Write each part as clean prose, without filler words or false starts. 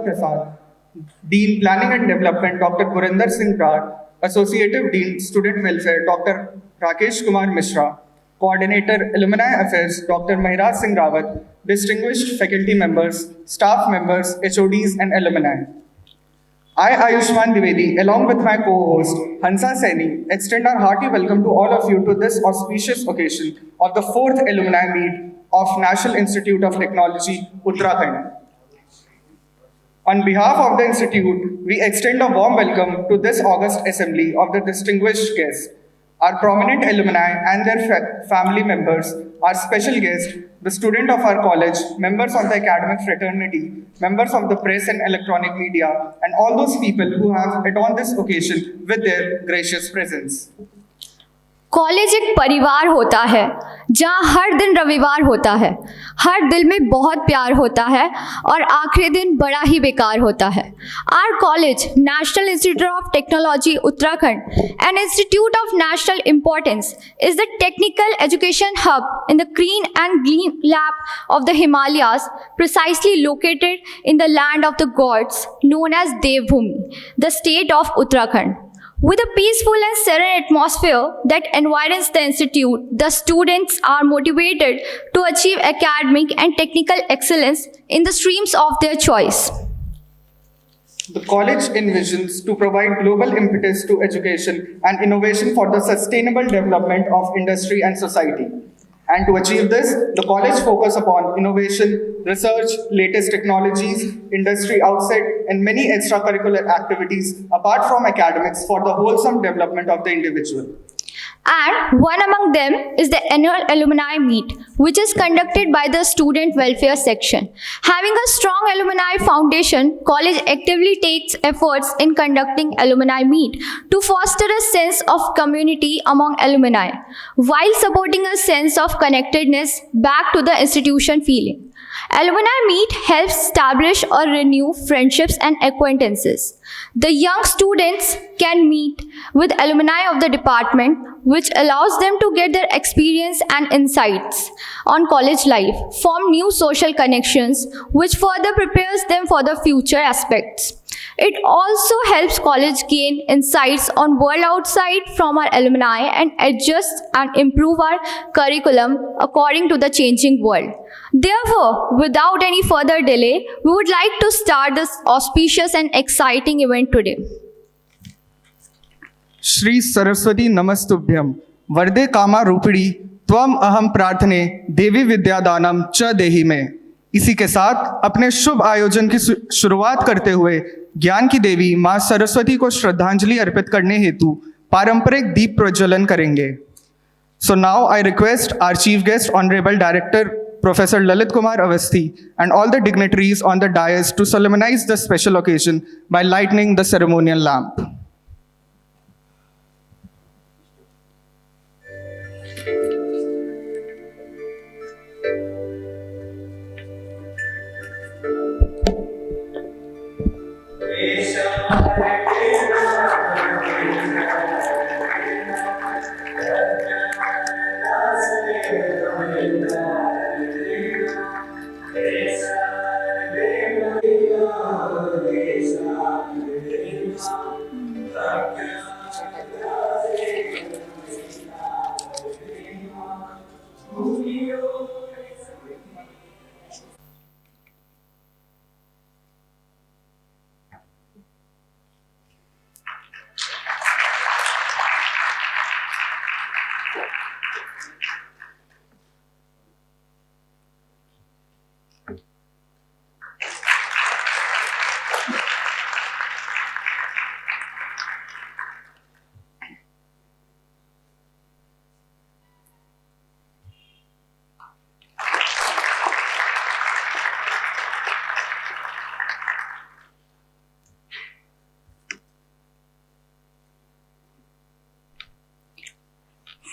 Prasad, Dean Planning and Development Dr. Gurinder Singh Raj, Associative Dean Student Welfare Dr. Rakesh Kumar Mishra, Coordinator Alumni Affairs Dr. Maharaj Singh Rawat, distinguished faculty members, staff members, HODs, and alumni. I, Ayushman Dwivedi, along with my co-host Hansa Saini, extend our hearty welcome to all of you to this auspicious occasion of the 4th Alumni Meet of National Institute of Technology, Uttarakhand. On behalf of the Institute, we extend a warm welcome to this August assembly of the distinguished guests, our prominent alumni and their family members, our special guests, the student of our college, members of the academic fraternity, members of the press and electronic media, and all those people who have adorned this occasion with their gracious presence. College एक परिवार होता है जहाँ हर दिन रविवार होता है, हर दिल में बहुत प्यार होता है और आखिरी दिन बड़ा ही बेकार होता है. Our college, National Institute of Technology Uttarakhand, an institute of national importance, is the technical education hub in the green and green lap of the Himalayas, precisely located in the land of the gods known as Devbhumi, the state of Uttarakhand. With a peaceful and serene atmosphere that environs the institute, the students are motivated to achieve academic and technical excellence in the streams of their choice. The college envisions to provide global impetus to education and innovation for the sustainable development of industry and society. And to achieve this, the college focus upon innovation, research, latest technologies, industry outset, and many extracurricular activities apart from academics for the wholesome development of the individual. And one among them is the annual Alumni Meet, which is conducted by the Student Welfare Section. Having a strong alumni foundation, college actively takes efforts in conducting Alumni Meet to foster a sense of community among alumni, while supporting a sense of connectedness back to the institution feeling. Alumni Meet helps establish or renew friendships and acquaintances. The young students can meet with alumni of the department, which allows them to get their experience and insights on college life, form new social connections, which further prepares them for the future aspects. It also helps college gain insights on world outside from our alumni and adjust and improve our curriculum according to the changing world. Therefore, without any further delay, we would like to start this auspicious and exciting event today. Shri Saraswati नमस्तुभ्यं वरदे कामा रूपिणी त्वम अहम प्रार्थने देवी विद्यादानम च देहि में. इसी के साथ अपने शुभ आयोजन की शुरुआत करते हुए ज्ञान की देवी मां सरस्वती को श्रद्धांजलि अर्पित करने हेतु पारंपरिक दीप प्रज्वलन करेंगे. So now I request our chief guest honourable director Professor Lalit Kumar Avasthi and all the dignitaries on the dais to solemnize the special occasion by lighting the ceremonial lamp.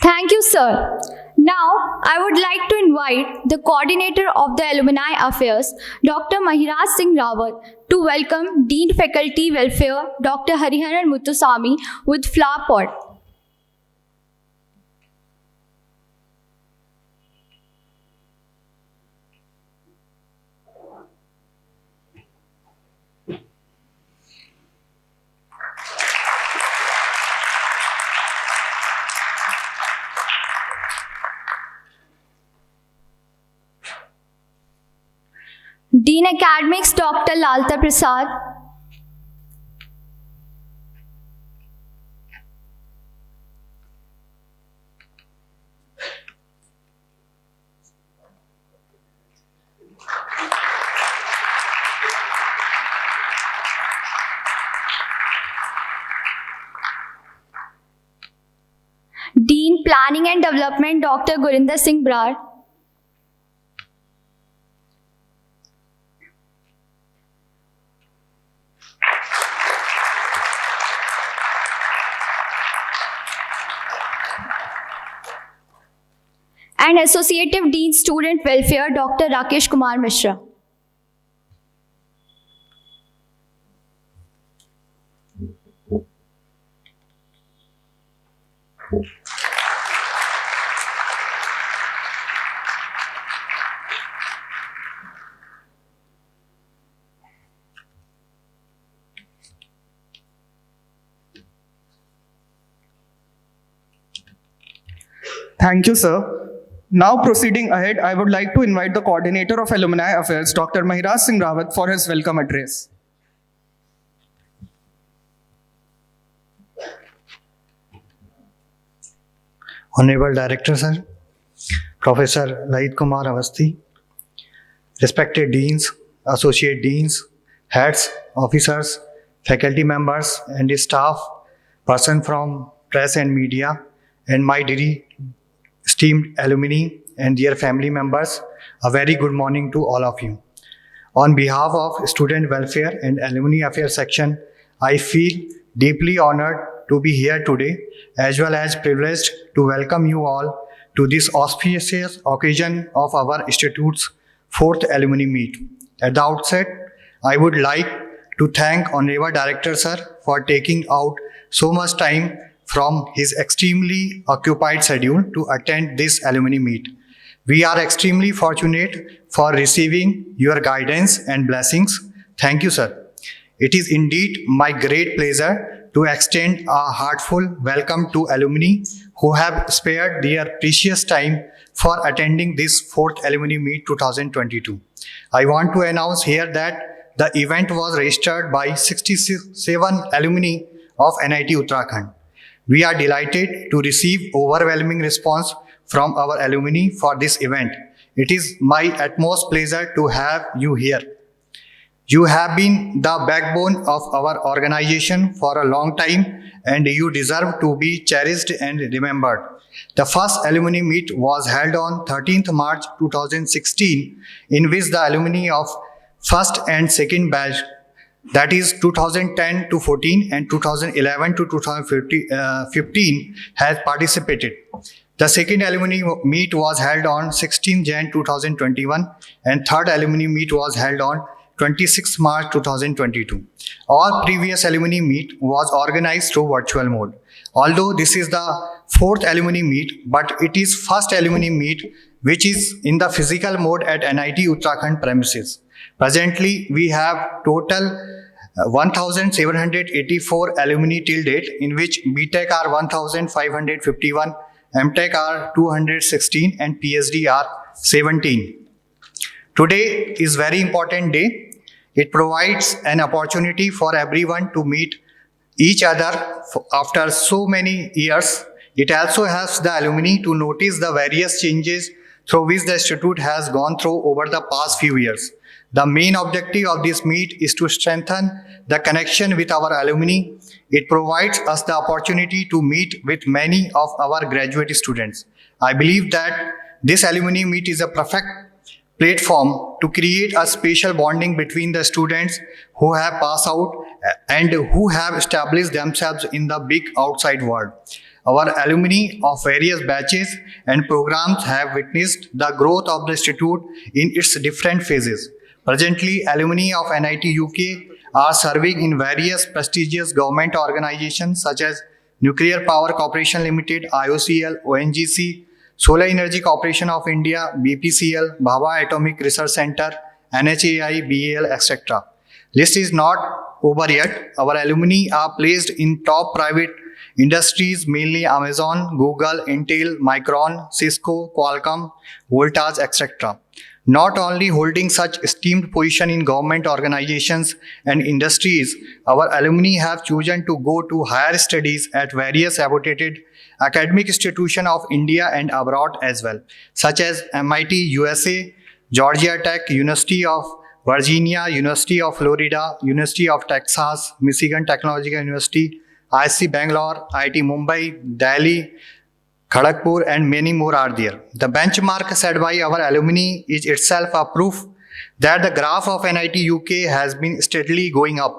Thank you, sir. Now, I would like to invite the coordinator of the Alumni Affairs, Dr. Maharaj Singh Rawat, to welcome Dean Faculty Welfare, Dr. Hariharan Muthuswamy, with flower pot. Dean Academics Dr. Lalta Prasad, Dean Planning and Development Dr. Gurinder Singh Brar, and Associative Dean Student Welfare Dr. Rakesh Kumar Mishra. Thank you, sir. Now proceeding ahead, I would like to invite the Coordinator of Alumni Affairs, Dr. Mahiraj Singh Rawat, for his welcome address. Honorable Director, Sir, Professor Lahit Kumar Avasthi, respected Deans, Associate Deans, Heads, Officers, Faculty members and staff, person from press and media, and my dear esteemed alumni and their family members, a very good morning to all of you. On behalf of Student Welfare and Alumni Affairs Section, I feel deeply honored to be here today, as well as privileged to welcome you all to this auspicious occasion of our Institute's 4th Alumni Meet. At the outset, I would like to thank Honorable Director Sir for taking out so much time from his extremely occupied schedule to attend this Alumni Meet. We are extremely fortunate for receiving your guidance and blessings. Thank you, sir. It is indeed my great pleasure to extend a heartfelt welcome to alumni who have spared their precious time for attending this 4th Alumni Meet 2022. I want to announce here that the event was registered by 67 alumni of NIT Uttarakhand. We are delighted to receive overwhelming response from our alumni for this event. It is my utmost pleasure to have you here. You have been the backbone of our organization for a long time and you deserve to be cherished and remembered. The first Alumni Meet was held on 13th March 2016, in which the alumni of first and second batch, that is 2010 to 14 and 2011 to 2015, has participated. The second Alumni Meet was held on 16 Jan 2021 and third Alumni Meet was held on 26 March 2022. All previous Alumni Meet was organized through virtual mode. Although this is the 4th Alumni Meet, but it is first Alumni Meet which is in the physical mode at NIT Uttarakhand premises. Presently, we have total 1,784 alumni till date, in which BTech are 1,551, MTech are 216 and PhD are 17. Today is very important day. It provides an opportunity for everyone to meet each other after so many years. It also helps the alumni to notice the various changes through which the institute has gone through over the past few years. The main objective of this meet is to strengthen the connection with our alumni. It provides us the opportunity to meet with many of our graduate students. I believe that this alumni meet is a perfect platform to create a special bonding between the students who have passed out and who have established themselves in the big outside world. Our alumni of various batches and programs have witnessed the growth of the institute in its different phases. Presently, alumni of NIT UK are serving in various prestigious government organizations such as Nuclear Power Corporation Limited, IOCL, ONGC, Solar Energy Corporation of India, BPCL, Bhabha Atomic Research Center, NHAI, BAL, etc. List is not over yet. Our alumni are placed in top private industries, mainly Amazon, Google, Intel, Micron, Cisco, Qualcomm, Voltage, etc. Not only holding such esteemed position in government organizations and industries, our alumni have chosen to go to higher studies at various accredited academic institutions of India and abroad as well, such as MIT, USA, Georgia Tech, University of Virginia, University of Florida, University of Texas, Michigan Technological University, ISC Bangalore, IIT Mumbai, Delhi, Kharagpur, and many more are there. The benchmark set by our alumni is itself a proof that the graph of NIT UK has been steadily going up.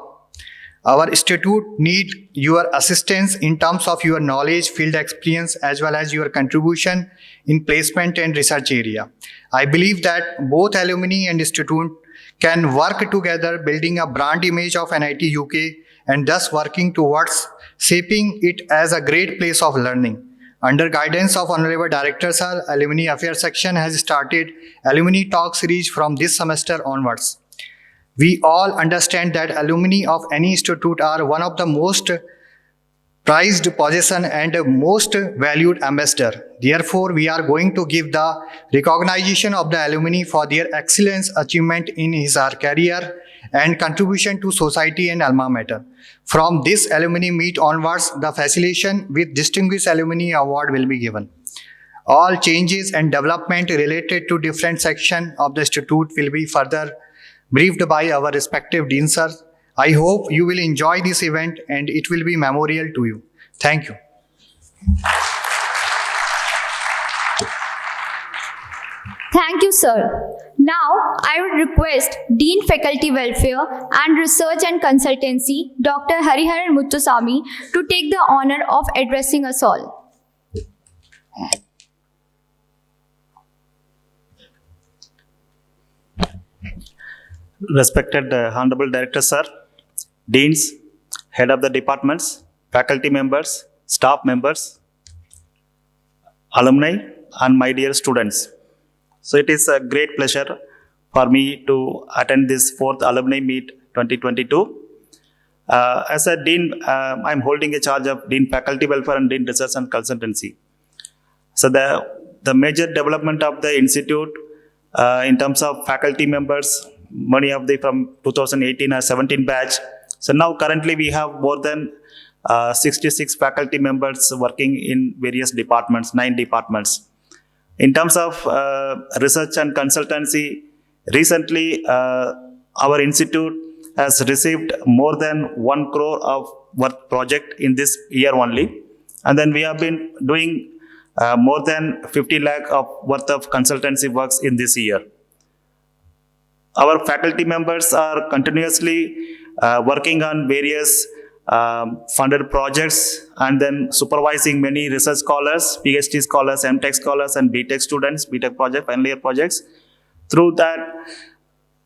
Our institute need your assistance in terms of your knowledge, field experience, as well as your contribution in placement and research area. I believe that both alumni and student can work together building a brand image of NIT UK and thus working towards shaping it as a great place of learning. Under guidance of Honorable Director Sir, Alumni Affairs Section has started Alumni Talk series from this semester onwards. We all understand that alumni of any institute are one of the most prized possession and most valued ambassador. Therefore, we are going to give the recognition of the alumni for their excellence achievement in his or her career and contribution to society and alma mater. From this alumni meet onwards, the facilitation with Distinguished Alumni Award will be given. All changes and development related to different section of the institute will be further briefed by our respective deans, sir. I hope you will enjoy this event and it will be memorial to you. Thank you. Thank you, sir. Now, I would request Dean Faculty Welfare and Research and Consultancy, Dr. Hariharan Muthusamy, to take the honor of addressing us all. Respected Honorable Director Sir, Deans, Head of the Departments, Faculty members, Staff members, Alumni, and my dear students. So it is a great pleasure for me to attend this 4th Alumni Meet 2022. As a Dean, I am holding a charge of Dean Faculty Welfare and Dean Research and Consultancy. So the major development of the institute in terms of faculty members, many of the from 2018 or 17 batch. So now currently we have more than 66 faculty members working in various departments, 9 departments. In terms of research and consultancy, recently our institute has received more than 1 crore of worth project in this year only. And then we have been doing more than 50 lakh of worth of consultancy works in this year. Our faculty members are continuously working on various funded projects and then supervising many research scholars, PhD scholars, MTech scholars, and BTech students, BTech project, final year projects. Through that,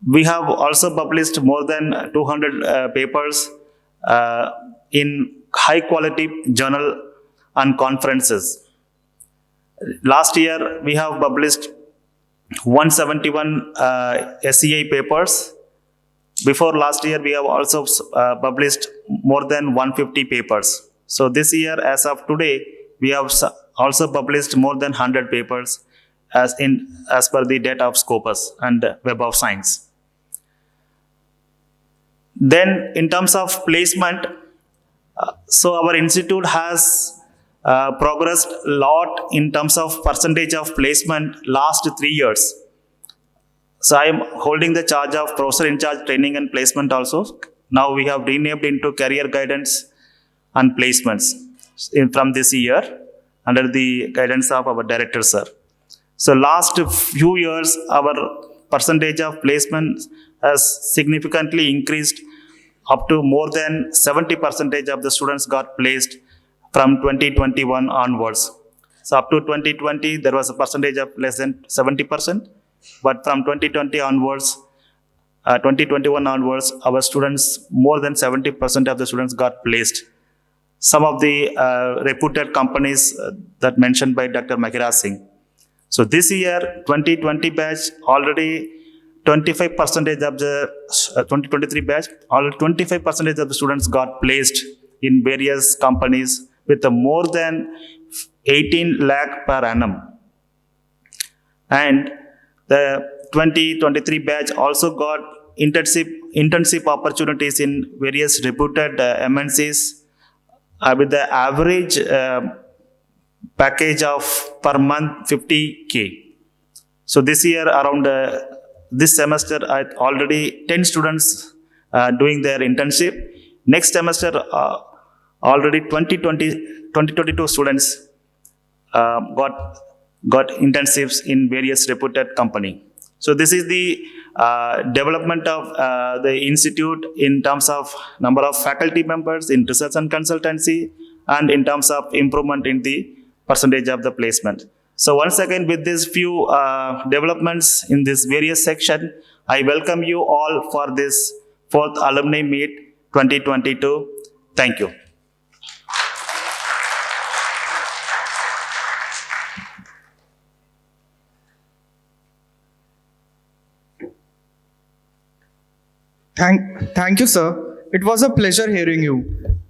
we have also published more than 200 papers in high quality journal and conferences. Last year, we have published 171 SEI papers. Before last year, we have also published more than 150 papers. So this year, as of today, we have also published more than 100 papers as per the data of Scopus and Web of Science. Then in terms of placement, so our institute has progressed a lot in terms of percentage of placement last 3 years. So I am holding the charge of Professor in Charge Training and Placement also. Now we have renamed into Career Guidance and Placements from this year under the guidance of our Director Sir. So last few years, our percentage of placements has significantly increased up to more than 70% of the students got placed from 2021 onwards. So up to 2020, there was a percentage of less than 70%. But from 2020 onwards, 2021 onwards, our students, more than 70% of the students got placed. Some of the reputed companies that mentioned by Dr. Mahiraj Singh. So this year, 2020 batch, already 25% of the 2023 batch, already 25% of the students got placed in various companies with more than 18 lakh per annum. And the 2023 batch also got internship opportunities in various reputed MNCs with the average package of per month 50K. So this year around this semester already 10 students doing their internship. Next semester already 2022 students got internships in various reputed company. So this is the development of the institute in terms of number of faculty members in research and consultancy, and in terms of improvement in the percentage of the placement. So once again, with these few developments in this various section, I welcome you all for this 4th Alumni Meet 2022. Thank you. Thank you, sir. It was a pleasure hearing you.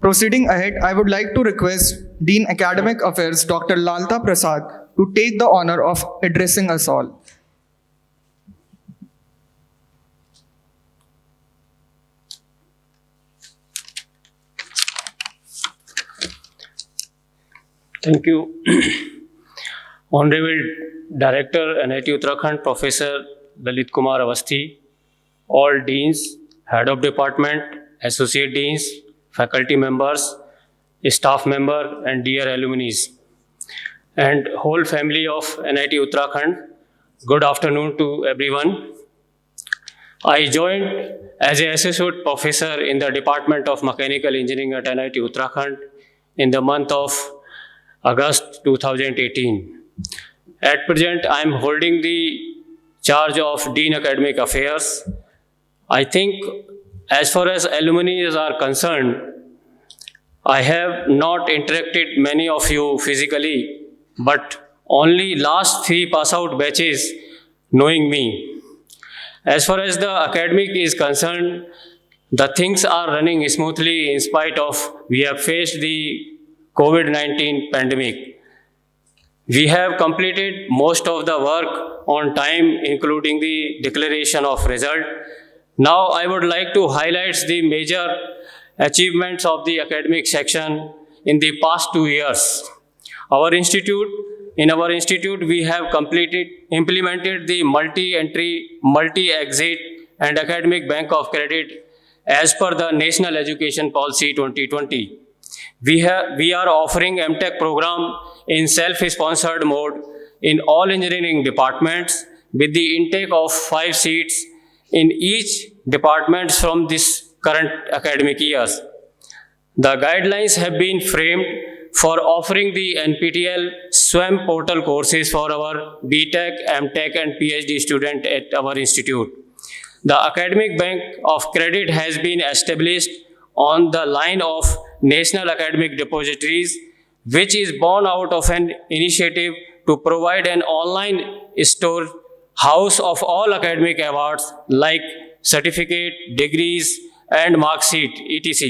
Proceeding ahead, I would like to request Dean Academic Affairs, Dr. Lalta Prasad, to take the honor of addressing us all. Thank you. Honorable Director, NIT Uttarakhand, Professor Lalit Kumar Avasthi, all deans, head of department, associate deans, faculty members, staff member, and dear alumni, and whole family of NIT Uttarakhand, good afternoon to everyone. I joined as an associate professor in the Department of Mechanical Engineering at NIT Uttarakhand in the month of August 2018. At present, I am holding the charge of Dean Academic Affairs. I think as far as alumni are concerned, I have not interacted many of you physically, but only last 3 pass-out batches knowing me. As far as the academic is concerned, the things are running smoothly in spite of we have faced the COVID-19 pandemic. We have completed most of the work on time, including the declaration of result. Now I would like to highlight the major achievements of the academic section in the past 2 years. In our institute, we have implemented the multi-entry, multi-exit and academic bank of credit as per the National Education Policy 2020. We are offering MTech program in self-sponsored mode in all engineering departments with the intake of 5 seats in each department from this current academic years. The guidelines have been framed for offering the NPTEL SWAM portal courses for our BTech, MTech and PhD student at our institute. The academic bank of credit has been established on the line of National Academic Depositories, which is born out of an initiative to provide an online store house of all academic awards like certificate, degrees, and mark sheet, etc.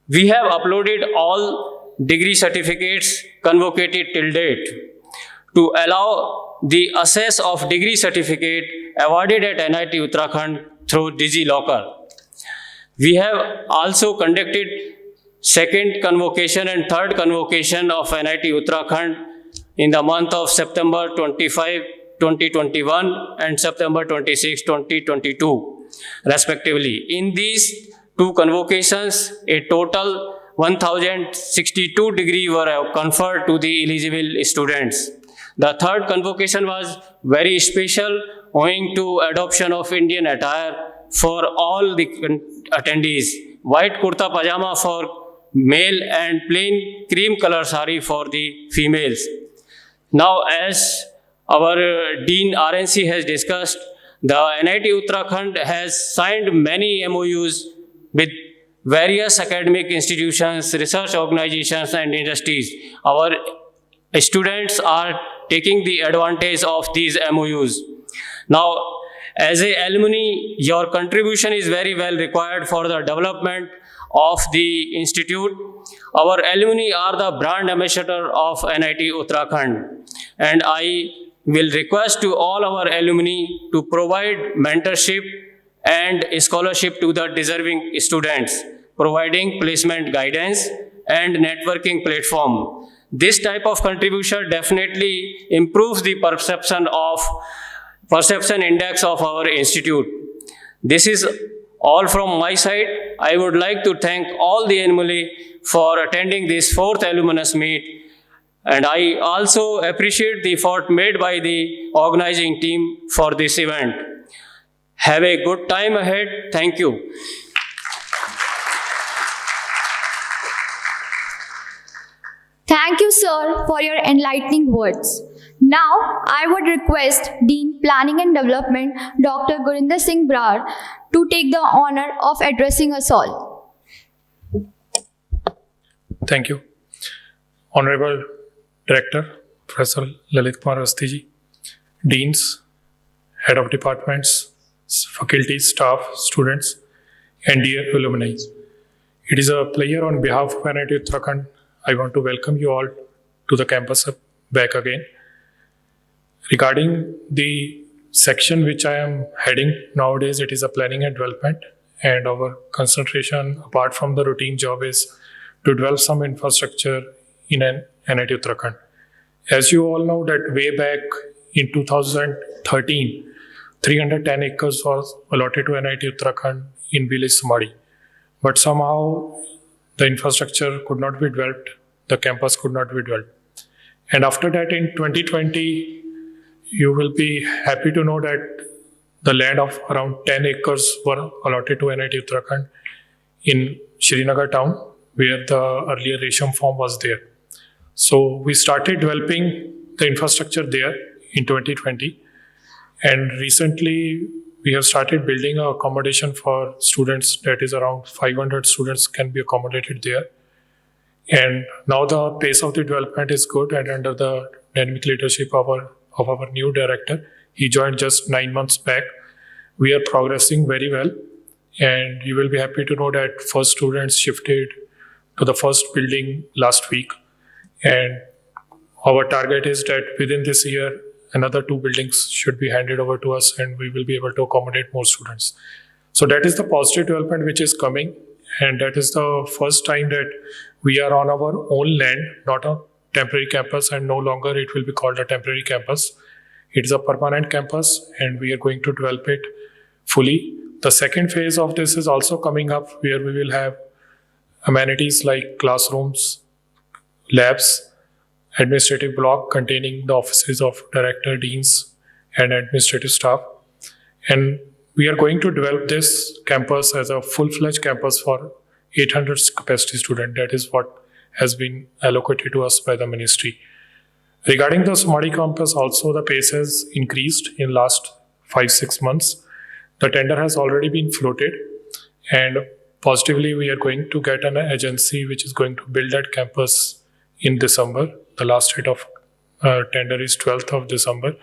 We have uploaded all degree certificates convocated till date to allow the access of degree certificate awarded at NIT Uttarakhand through DigiLocker. We have also conducted second convocation and third convocation of NIT Uttarakhand in the month of September 25, 2021 and September 26, 2022, respectively. In these 2 convocations, a total 1,062 degrees were conferred to the eligible students. The third convocation was very special owing to adoption of Indian attire for all the attendees. White kurta pajama for male and plain cream color sari for the females. Now, as our Dean RNC has discussed, the NIT Uttarakhand has signed many MOUs with various academic institutions, research organizations and industries. Our students are taking the advantage of these MOUs. Now, as a alumni, your contribution is very well required for the development of the institute. Our alumni are the brand ambassador of NIT Uttarakhand, and I will request to all our alumni to provide mentorship and scholarship to the deserving students, providing placement guidance and networking platform. This type of contribution definitely improves the perception index of our institute. This is all from my side. I would like to thank all the alumni for attending this 4th alumnus meet, and I also appreciate the effort made by the organizing team for this event. Have a good time ahead. Thank you. Thank you, sir, for your enlightening words. Now, I would request Dean Planning and Development, Dr. Gurinder Singh Brar, to take the honor of addressing us all. Thank you. Honorable Director, Professor Lalit Kumar Awasthi ji, Deans, Head of Departments, faculty, staff, students, and dear alumni. It is a pleasure on behalf of NIT Uttarakhand. I want to welcome you all to the campus back again. Regarding the section which I am heading nowadays, it is a planning and development, and our concentration apart from the routine job is to develop some infrastructure in an NIT Uttarakhand. As you all know that way back in 2013, 310 acres was allotted to NIT Uttarakhand in village Samadi. But somehow the infrastructure could not be developed, the campus could not be developed. And after that in 2020, you will be happy to know that the land of around 10 acres were allotted to NIT Uttarakhand in Srinagar town, where the earlier Resham farm was there. So we started developing the infrastructure there in 2020. And recently we have started building an accommodation for students, that is around 500 students can be accommodated there. And now the pace of the development is good, and under the dynamic leadership of our new director, he joined just 9 months back. We are progressing very well, and you will be happy to know that first students shifted to the first building last week. And our target is that within this year, another 2 buildings should be handed over to us, and we will be able to accommodate more students. So that is the positive development which is coming, and that is the first time that we are on our own land, not a temporary campus, and no longer it will be called a temporary campus. It is a permanent campus, and we are going to develop it fully. The second phase of this is also coming up, where we will have amenities like classrooms, labs, administrative block containing the offices of director, deans, and administrative staff. And we are going to develop this campus as a full-fledged campus for 800 capacity student. That is what has been allocated to us by the ministry. Regarding the Samadi campus, also the pace has increased in last 5-6 months. The tender has already been floated, and positively we are going to get an agency which is going to build that campus in December. The last date of tender is 12th of December,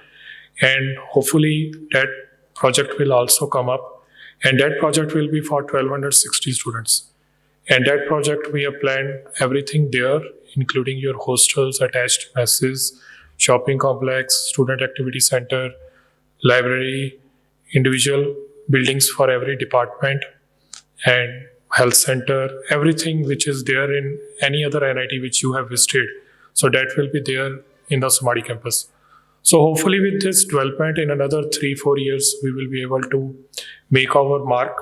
and hopefully that project will also come up, and that project will be for 1260 students. And that project we have planned everything there, including your hostels, attached messes, shopping complex, student activity center, library, individual buildings for every department, and health center, everything which is there in any other NIT which you have visited. So that will be there in the Samadi campus. So hopefully with this development in another 3-4 years, we will be able to make our mark.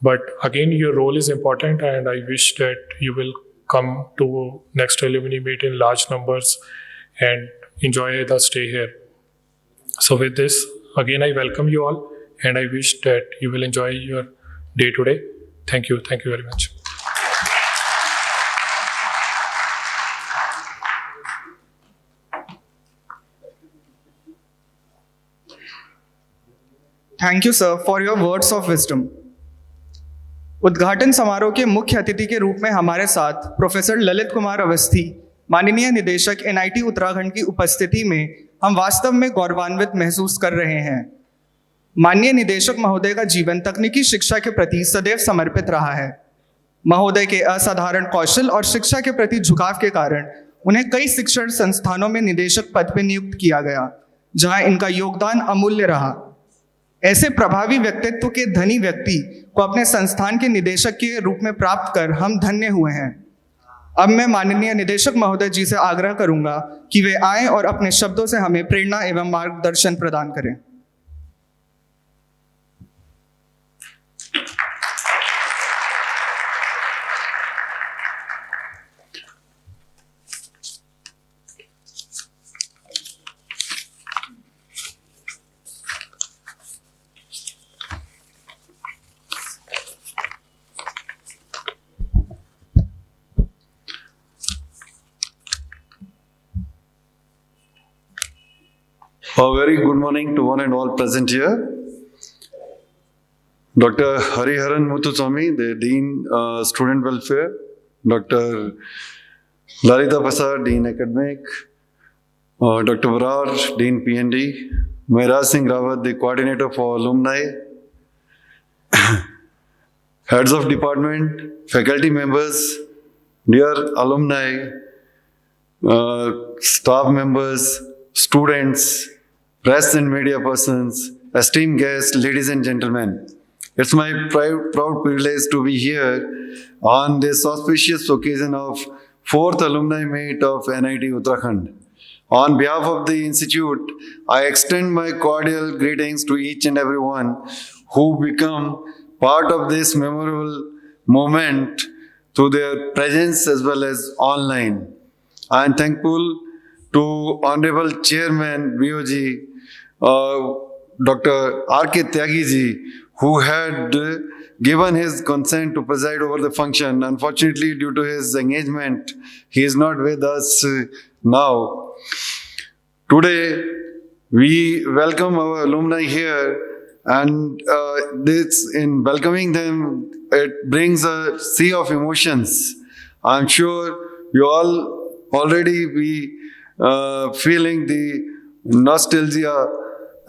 But again, your role is important, and I wish that you will come to next Alumni Meet in large numbers and enjoy the stay here. So with this, again, I welcome you all, and I wish that you will enjoy your day today. Thank you. Thank you very much. Thank you sir for your words of wisdom. उद्घाटन समारोह के मुख्य अतिथि के रूप में हमारे साथ प्रोफेसर ललित कुमार अवस्थी, माननीय निदेशक NIT उत्तराखंड की उपस्थिति में हम वास्तव में गौरवान्वित महसूस कर रहे हैं। माननीय निदेशक महोदय का जीवन तकनीकी शिक्षा के प्रति सदैव समर्पित रहा है। महोदय के असाधारण कौशल और शिक्षा के प्रति झुकाव के कारण उन्हें कई शिक्षण संस्थानों में निदेशक पद पर नियुक्त किया गया। जहां इनका योगदान अमूल्य रहा। ऐसे प्रभावी व्यक्तित्व के धनी व्यक्ति को अपने संस्थान के निदेशक के रूप में प्राप्त कर हम धन्य हुए हैं। अब मैं माननीय निदेशक महोदय जी से आग्रह करूंगा कि वे आएं और अपने शब्दों से हमें प्रेरणा एवं मार्गदर्शन प्रदान करें। A very good morning to one and all present here. Dr. Hariharan Muthuswamy, the Dean Student Welfare, Dr. Lalita Prasad, Dean Academic, Dr. Barar, Dean P&D, Mehraj Singh Rawat, the Coordinator for Alumni, Heads of Department, faculty members, dear alumni, staff members, students, press and media persons, esteemed guests, ladies and gentlemen. It's my proud privilege to be here on this auspicious occasion of 4th Alumni Meet of NIT Uttarakhand. On behalf of the Institute, I extend my cordial greetings to each and everyone who become part of this memorable moment through their presence as well as online. I am thankful to Honorable Chairman BOG, Dr. R.K. Tyagi ji, who had given his consent to preside over the function. Unfortunately, due to his engagement, he is not with us now. Today, we welcome our alumni here, and in welcoming them, it brings a sea of emotions. I'm sure you all already be feeling the nostalgia.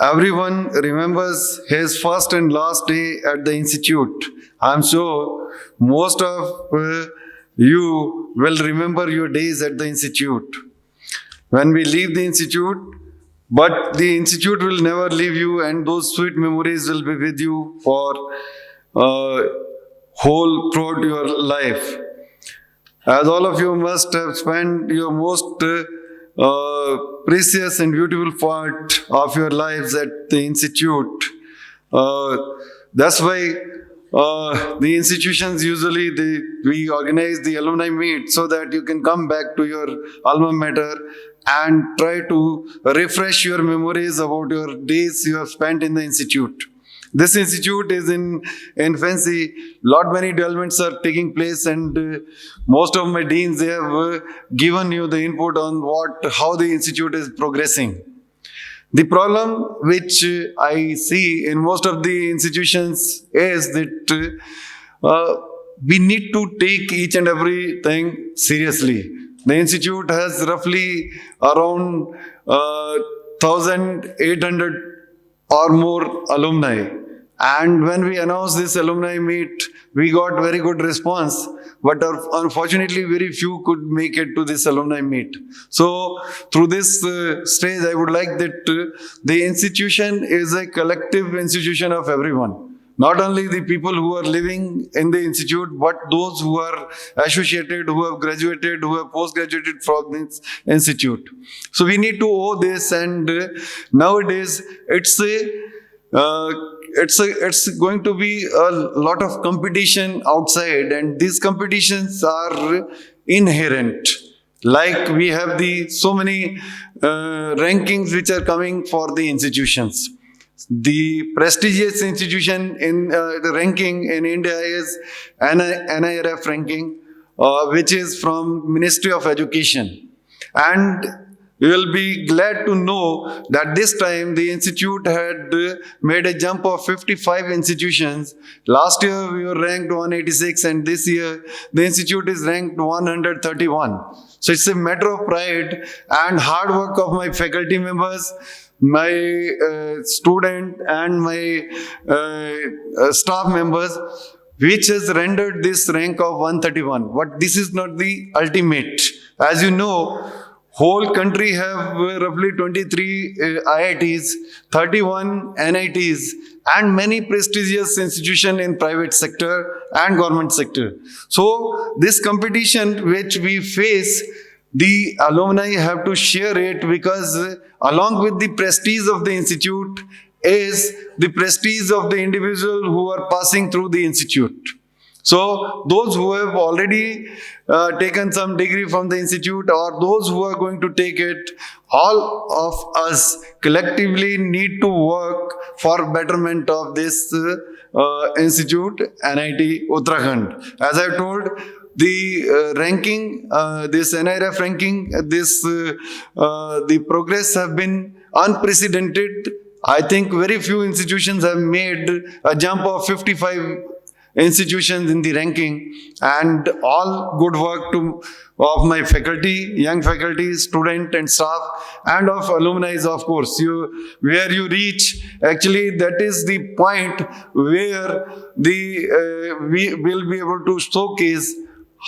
Everyone remembers his first and last day at the Institute. I'm sure most of you will remember your days at the Institute. When we leave the Institute, but the Institute will never leave you, and those sweet memories will be with you for whole throughout your life. As all of you must have spent your most precious and beautiful part of your lives at the Institute. That's why the institutions usually we organize the alumni meet so that you can come back to your alma mater and try to refresh your memories about your days you have spent in the Institute. This institute is in infancy. Many developments are taking place, and most of my deans, they have given you the input on how the institute is progressing. The problem which I see in most of the institutions is that we need to take each and everything seriously. The institute has roughly around 1,800 or more alumni. And when we announced this alumni meet, we got very good response, but unfortunately very few could make it to this alumni meet. So through this stage, I would like that the institution is a collective institution of everyone. Not only the people who are living in the institute, but those who are associated, who have graduated, who have post-graduated from this institute. So we need to owe this, and nowadays it's going to be a lot of competition outside, and these competitions are inherent. Like we have so many rankings which are coming for the institutions. The prestigious institution in the ranking in India is NIRF ranking, which is from Ministry of Education. And you will be glad to know that this time the institute had made a jump of 55 institutions. Last year we were ranked 186, and this year the institute is ranked 131. So it's a matter of pride and hard work of my faculty members, my student and my staff members, which has rendered this rank of 131. But this is not the ultimate. As you know, Whole country have roughly 23 IITs, 31 NITs, and many prestigious institutions in private sector and government sector. So this competition which we face, the alumni have to share it, because along with the prestige of the institute is the prestige of the individual who are passing through the institute. So those who have already taken some degree from the institute, or those who are going to take it, all of us collectively need to work for betterment of this institute, NIT Uttarakhand. As I told, the ranking, this NIRF ranking, the progress have been unprecedented. I think very few institutions have made a jump of 55 institutions in the ranking, and all good work of my faculty, young faculty, student and staff, and of alumni, of course. Where you reach, actually that is the point where we will be able to showcase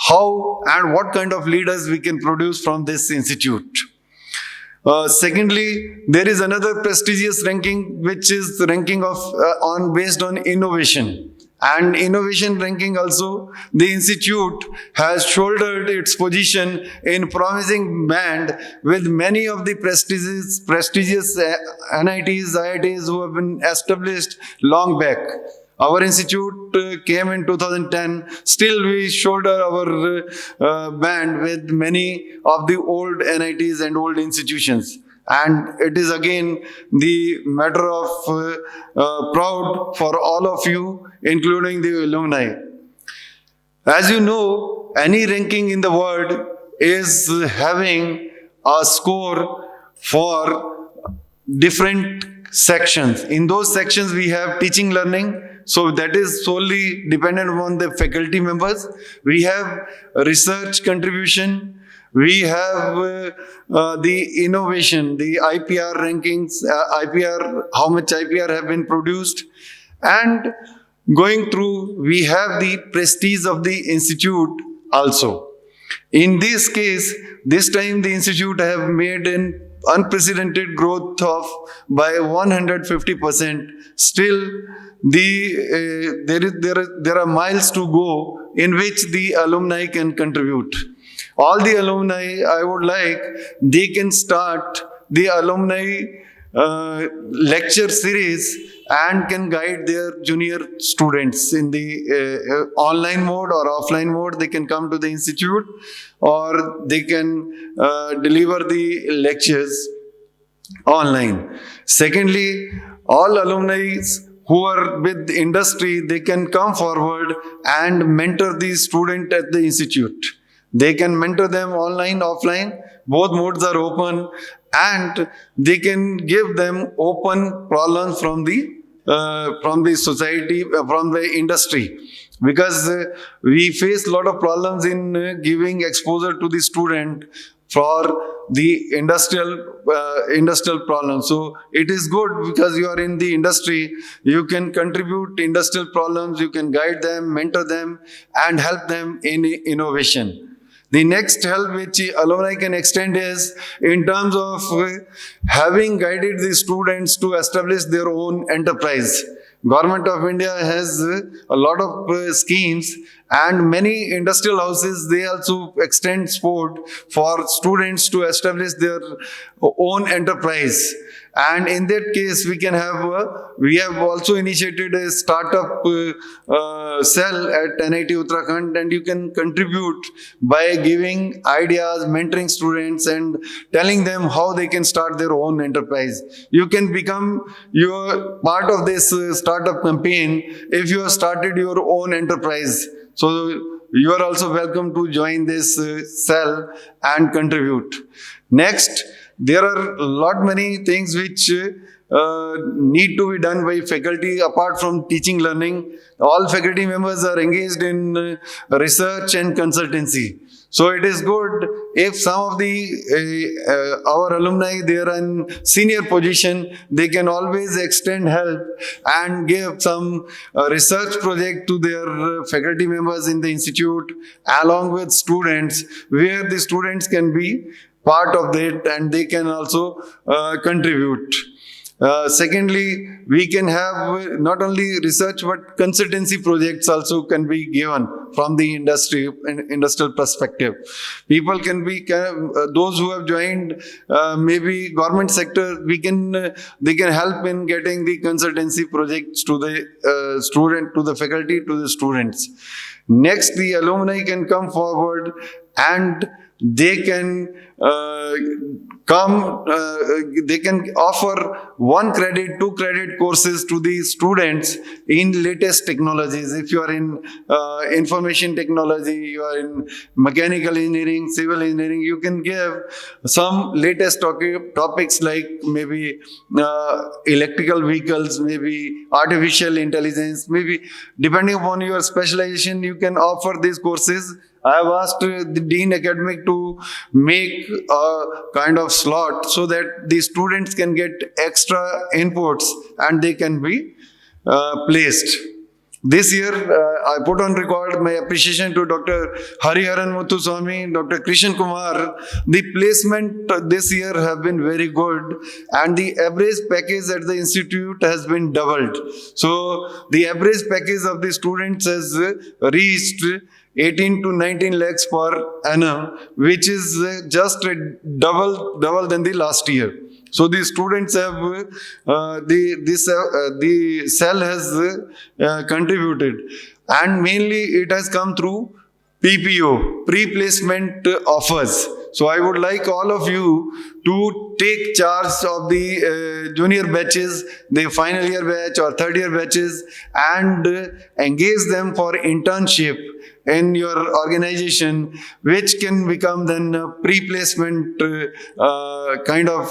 how and what kind of leaders we can produce from this institute. Secondly, there is another prestigious ranking, which is the ranking of based on innovation. And innovation ranking also, the institute has shouldered its position in promising band with many of the prestigious NITs, IITs who have been established long back. Our institute came in 2010. Still, we shoulder our band with many of the old NITs and old institutions. And it is again the matter of proud for all of you, including the alumni. As you know, any ranking in the world is having a score for different sections. In those sections, we have teaching learning. So that is solely dependent on the faculty members. We have research contribution. We have the innovation, the IPR rankings, how much IPR have been produced. And going through, we have the prestige of the institute also. In this case, this time the institute have made an unprecedented growth of by 150%. Still, there are miles to go in which the alumni can contribute. All the alumni, I would like, they can start the alumni lecture series and can guide their junior students in the online mode or offline mode. They can come to the institute, or they can deliver the lectures online. Secondly, all alumni who are with the industry, they can come forward and mentor the student at the institute. They can mentor them online, offline. Both modes are open, and they can give them open problems from the society, from the industry, because we face a lot of problems in giving exposure to the student for the industrial problems. So it is good because you are in the industry, you can contribute industrial problems, you can guide them, mentor them, and help them in innovation. The next help which alumni can extend is in terms of having guided the students to establish their own enterprise. Government of India has a lot of schemes, and many industrial houses, they also extend support for students to establish their own enterprise. And in that case, we have also initiated a startup cell at NIT Uttarakhand, and you can contribute by giving ideas, mentoring students, and telling them how they can start their own enterprise. You can become your part of this startup campaign if you have started your own enterprise. So you are also welcome to join this cell and contribute. Next, there are many things which need to be done by faculty apart from teaching learning. All faculty members are engaged in research and consultancy. So it is good if some of our alumni, they are in senior position, they can always extend help and give some research project to their faculty members in the institute along with students, where the students can be part of that and they can also contribute. Secondly, we can have not only research but consultancy projects also can be given from the industrial perspective. People can be those who have joined maybe government sector. They can help in getting the consultancy projects to the student, to the faculty, to the students. Next, the alumni can come forward and they can they can offer 1 credit, 2 credit courses to the students in latest technologies. If you are in information technology, you are in mechanical engineering, civil engineering, you can give some latest topics like maybe electrical vehicles, maybe artificial intelligence, maybe depending upon your specialization, you can offer these courses. I have asked the Dean Academic to make a kind of slot so that the students can get extra inputs and they can be placed. This year, I put on record my appreciation to Dr. Hariharan Muthuswamy, Dr. Krishan Kumar. The placement this year have been very good and the average package at the institute has been doubled. So, the average package of the students has reached 18 to 19 lakhs per annum, which is just double than the last year. So the students have the cell has contributed, and mainly it has come through PPO, pre-placement offers. So I would like all of you to take charge of the junior batches, the final year batch or third year batches, and engage them for internship in your organization, which can become then a pre-placement kind of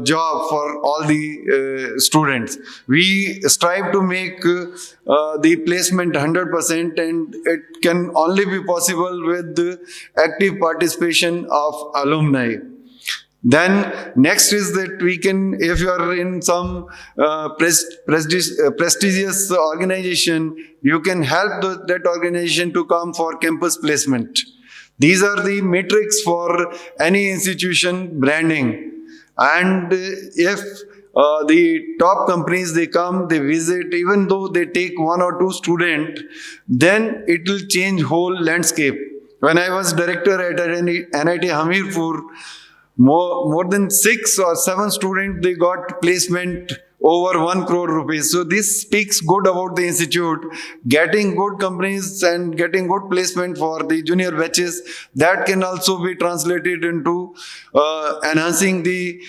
job for all the students. We strive to make the placement 100%, and it can only be possible with the active participation of alumni. Then next is that we can, if you are in some prestigious organization, you can help that organization to come for campus placement. These are the metrics for any institution branding. And if the top companies, they come, they visit, even though they take 1 or 2 students, then it will change whole landscape. When I was director at NIT Hamirpur, more than 6 or 7 students, they got placement over 1 crore rupees. So this speaks good about the institute, getting good companies and getting good placement for the junior batches. That can also be translated into enhancing the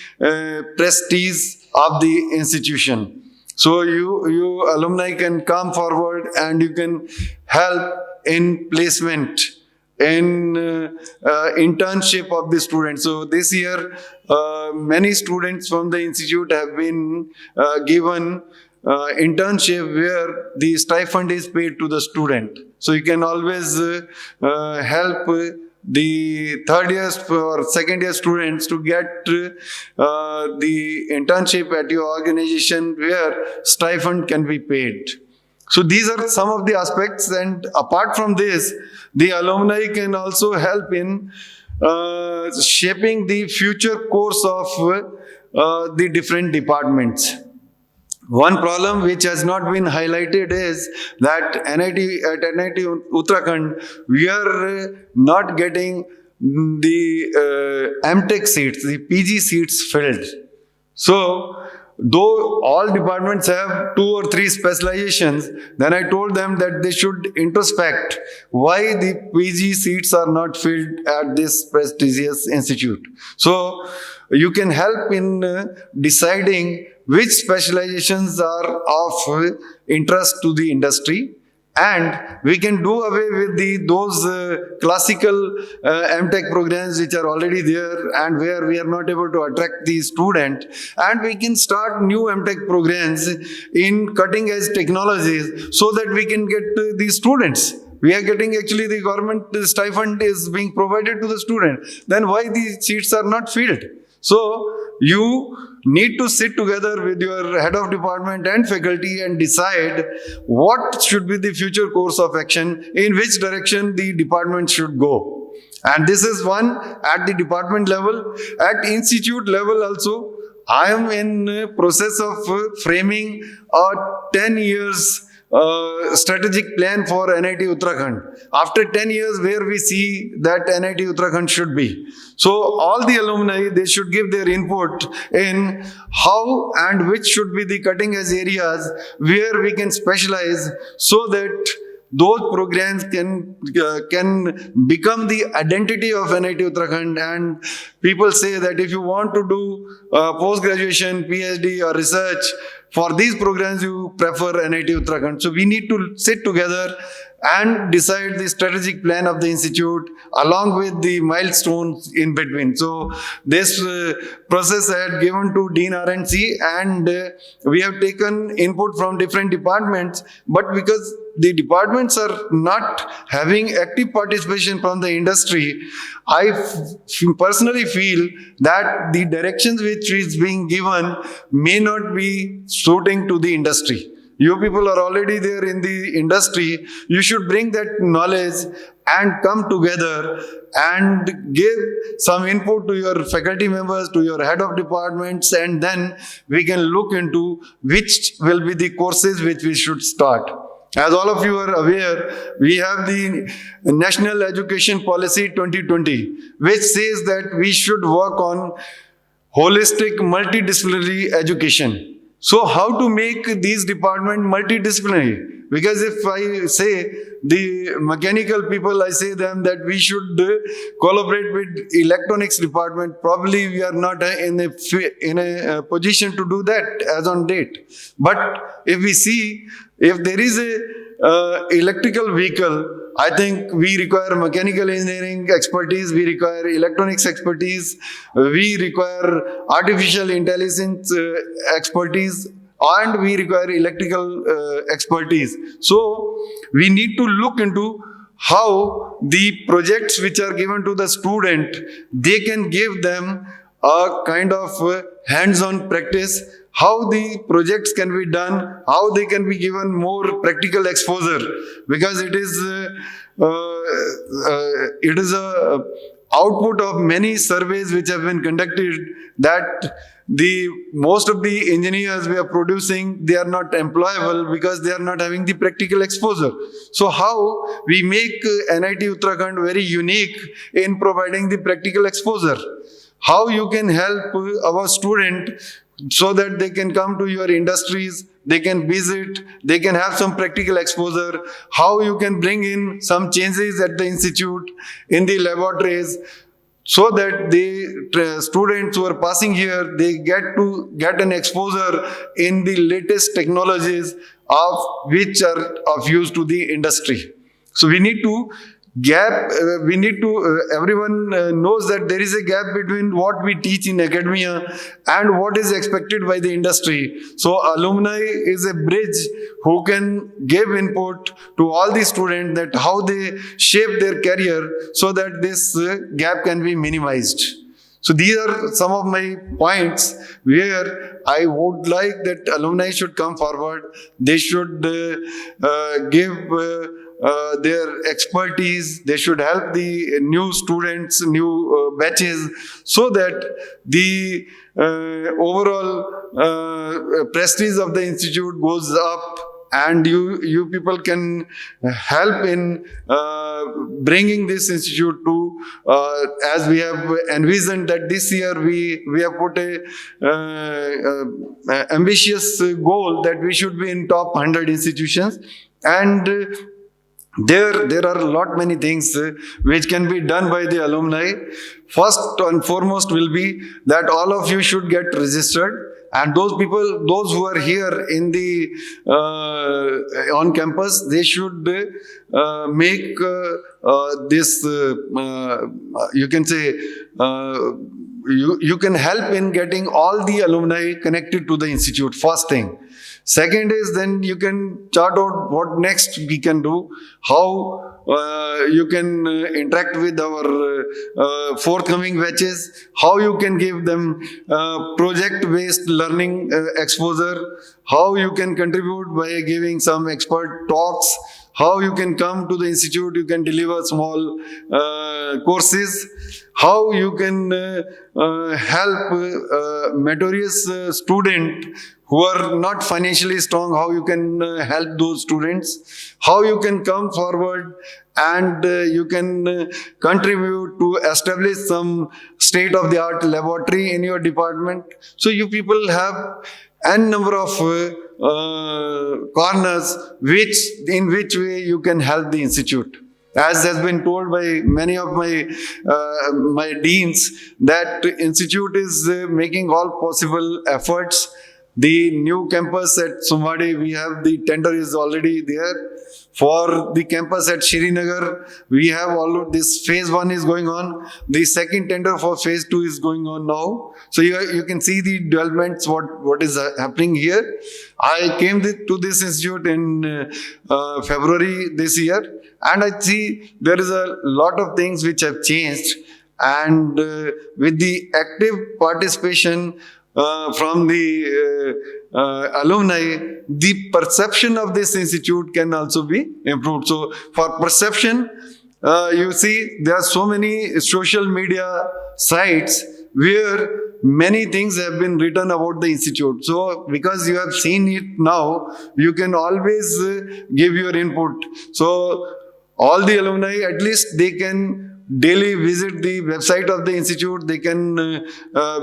prestige of the institution. So you alumni can come forward and you can help in placement, in internship of the students. So this year, many students from the institute have been given internship where the stipend is paid to the student. So you can always help the third year or second year students to get the internship at your organization where stipend can be paid. So these are some of the aspects, and apart from this, the alumni can also help in shaping the future course of the different departments. One problem which has not been highlighted is that at NIT Uttarakhand, we are not getting the MTech seats, the PG seats filled. So, though all departments have 2 or 3 specializations, then I told them that they should introspect why the PG seats are not filled at this prestigious institute. So, you can help in deciding which specializations are of interest to the industry, and we can do away with those classical MTech programs which are already there and where we are not able to attract the student, and we can start new MTech programs in cutting edge technologies so that we can get the students. We are getting, actually the government stipend is being provided to the student. Then why these seats are not filled? So you need to sit together with your head of department and faculty and decide what should be the future course of action, in which direction the department should go. And this is one at the department level. At institute level also, I am in process of framing a 10 years strategic plan for NIT Uttarakhand. After 10 years, where we see that NIT Uttarakhand should be. So all the alumni, they should give their input in how and which should be the cutting edge areas where we can specialize, so that those programs can become the identity of NIT Uttarakhand. And people say that if you want to do post graduation, PhD or research, for these programs you prefer NIT Uttarakhand. So we need to sit together and decide the strategic plan of the institute along with the milestones in between. So this process I had given to Dean R&C, and we have taken input from different departments, but because the departments are not having active participation from the industry, I personally feel that the directions which is being given may not be suiting to the industry. You people are already there in the industry. You should bring that knowledge and come together and give some input to your faculty members, to your head of departments, and then we can look into which will be the courses which we should start. As all of you are aware, we have the National Education Policy 2020, which says that we should work on holistic multidisciplinary education. So how to make these departments multidisciplinary? Because if I say the mechanical people, I say them that we should collaborate with electronics department, probably we are not in a position to do that as on date. But if we see, if there is a electrical vehicle, I think we require mechanical engineering expertise, we require electronics expertise, we require artificial intelligence expertise, and we require electrical expertise. So we need to look into how the projects which are given to the student, they can give them a kind of hands-on practice, how the projects can be done, how they can be given more practical exposure, because it is a output of many surveys which have been conducted, that the most of the engineers we are producing, they are not employable because they are not having the practical exposure. So how we make NIT Uttarakhand very unique in providing the practical exposure? How you can help our student so that they can come to your industries, they can visit, they can have some practical exposure, how you can bring in some changes at the institute, in the laboratories, so that the students who are passing here, they get an exposure in the latest technologies of which are of use to the industry. So we need to everyone knows that there is a gap between what we teach in academia and what is expected by the industry. So alumni is a bridge who can give input to all the students, that how they shape their career so that this gap can be minimized. So these are some of my points where I would like that alumni should come forward. They should give their expertise. They should help the new students, new batches, so that the overall prestige of the institute goes up, and you people can help in bringing this institute to, as we have envisioned that this year we have put a ambitious goal that we should be in top 100 institutions, and there are a lot many things which can be done by the alumni. First and foremost will be that all of you should get registered, and those people, those who are here in the on campus, they should make this you can say you can help in getting all the alumni connected to the institute, first thing. Second is, then you can chart out what next we can do, how you can interact with our forthcoming batches, how you can give them project-based learning exposure, how you can contribute by giving some expert talks, how you can come to the institute, you can deliver small courses, how you can help meritorious student who are not financially strong, how you can help those students, how you can come forward and you can contribute to establish some state-of-the-art laboratory in your department. So you people have n number of corners in which way you can help the institute. As has been told by many of my deans, that institute is making all possible efforts. The new campus at Sumadi, we have the tender is already there. For the campus at Srinagar, we have all of this phase 1 is going on. The second tender for phase 2 is going on now. So you can see the developments, what is happening here. I came to this institute in February this year, and I see there is a lot of things which have changed. And with the active participation from the alumni, the perception of this institute can also be improved. So for perception, you see there are so many social media sites where many things have been written about the institute. So because you have seen it now, you can always give your input. So all the alumni, at least they can daily visit the website of the institute, they can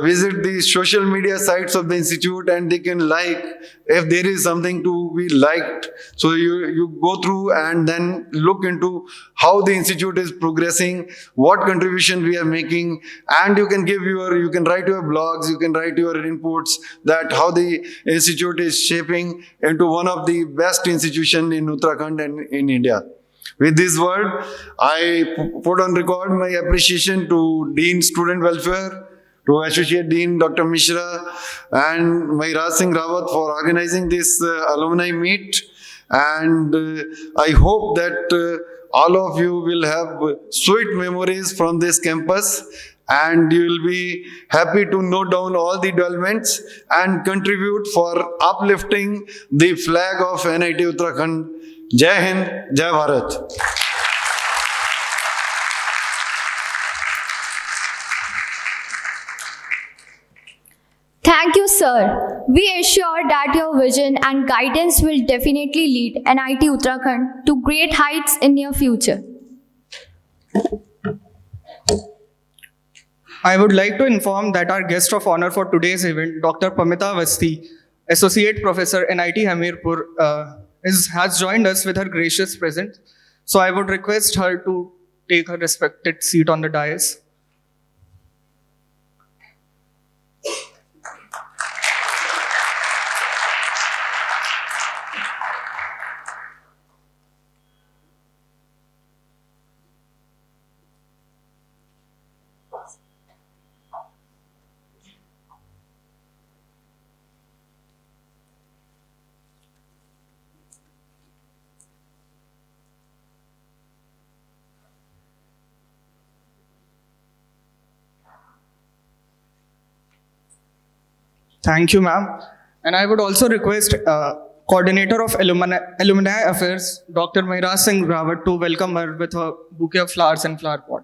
visit the social media sites of the institute, and they can like if there is something to be liked. So you go through and then look into how the institute is progressing, what contribution we are making, and you can write your blogs, you can write your inputs, that how the institute is shaping into one of the best institutions in Uttarakhand and in India. With this word, I put on record my appreciation to Dean Student Welfare, to Associate Dean Dr. Mishra and Mairaj Singh Rawat for organizing this alumni meet. And I hope that all of you will have sweet memories from this campus, and you will be happy to note down all the developments and contribute for uplifting the flag of NIT Uttarakhand. Jai Hind, Jai Bharat. Thank you, sir. We assure that your vision and guidance will definitely lead NIT Uttarakhand to great heights in near future. I would like to inform that our guest of honor for today's event, Dr. Pamita Avasthi, Associate Professor, NIT Hamirpur, has joined us with her gracious presence. So I would request her to take her respected seat on the dais. Thank you, ma'am. And I would also request Coordinator of Alumni Affairs, Dr. Mairaj Singh Rawat, to welcome her with a bouquet of flowers and flower pot.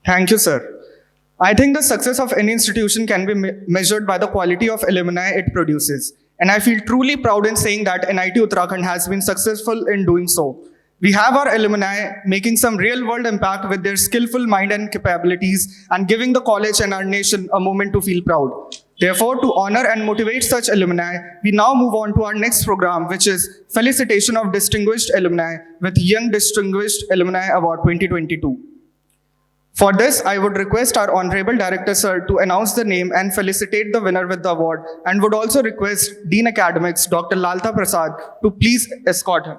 Thank you, sir. I think the success of any institution can be measured by the quality of alumni it produces. And I feel truly proud in saying that NIT Uttarakhand has been successful in doing so. We have our alumni making some real-world impact with their skillful mind and capabilities and giving the college and our nation a moment to feel proud. Therefore, to honor and motivate such alumni, we now move on to our next program, which is Felicitation of Distinguished Alumni with Young Distinguished Alumni Award 2022. For this, I would request our Honorable Director Sir to announce the name and felicitate the winner with the award, and would also request Dean Academics Dr. Lalta Prasad to please escort him.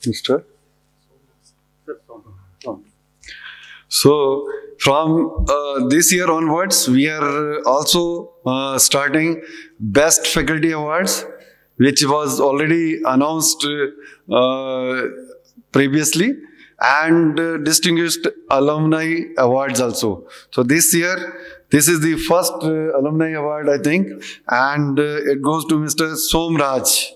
Mr. So, from this year onwards, we are also starting Best Faculty Awards, which was already announced previously, and Distinguished Alumni Awards also. So, this year, this is the first Alumni Award, I think, and it goes to Mr. Somraj.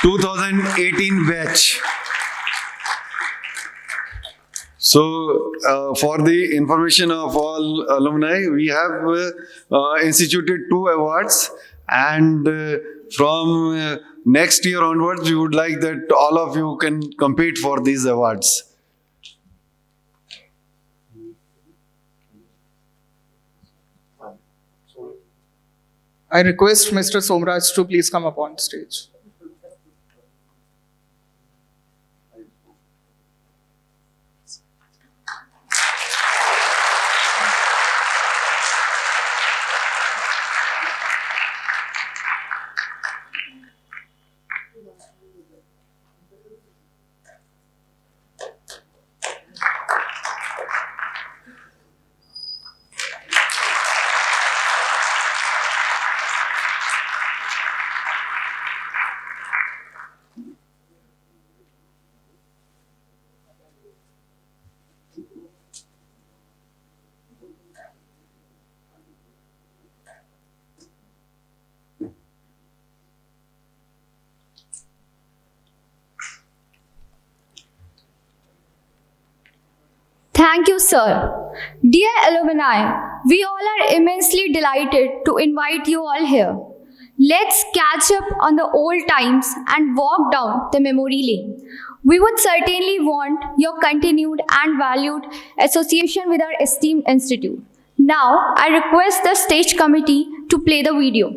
2018 batch. So, for the information of all alumni, we have instituted 2 awards, and from next year onwards, we would like that all of you can compete for these awards. I request Mr. Somraj to please come up on stage. Thank you, sir. Dear alumni, we all are immensely delighted to invite you all here. Let's catch up on the old times and walk down the memory lane. We would certainly want your continued and valued association with our esteemed institute. Now, I request the stage committee to play the video.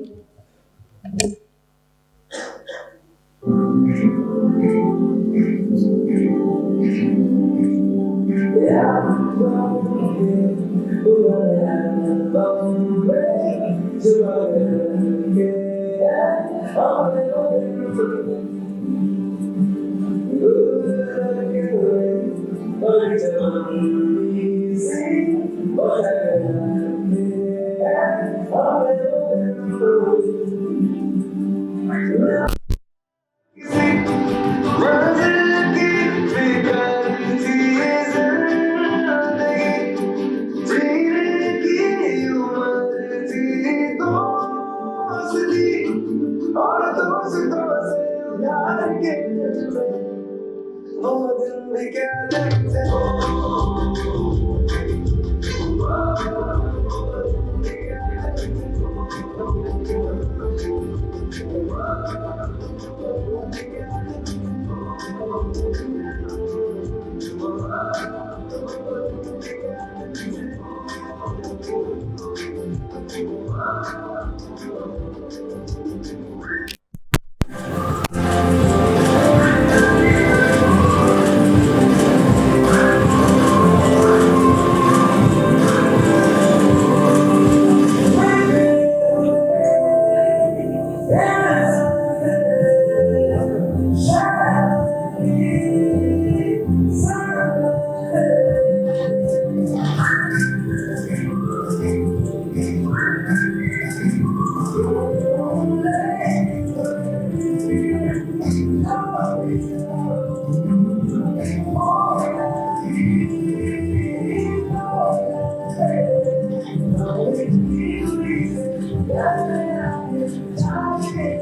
Yeah.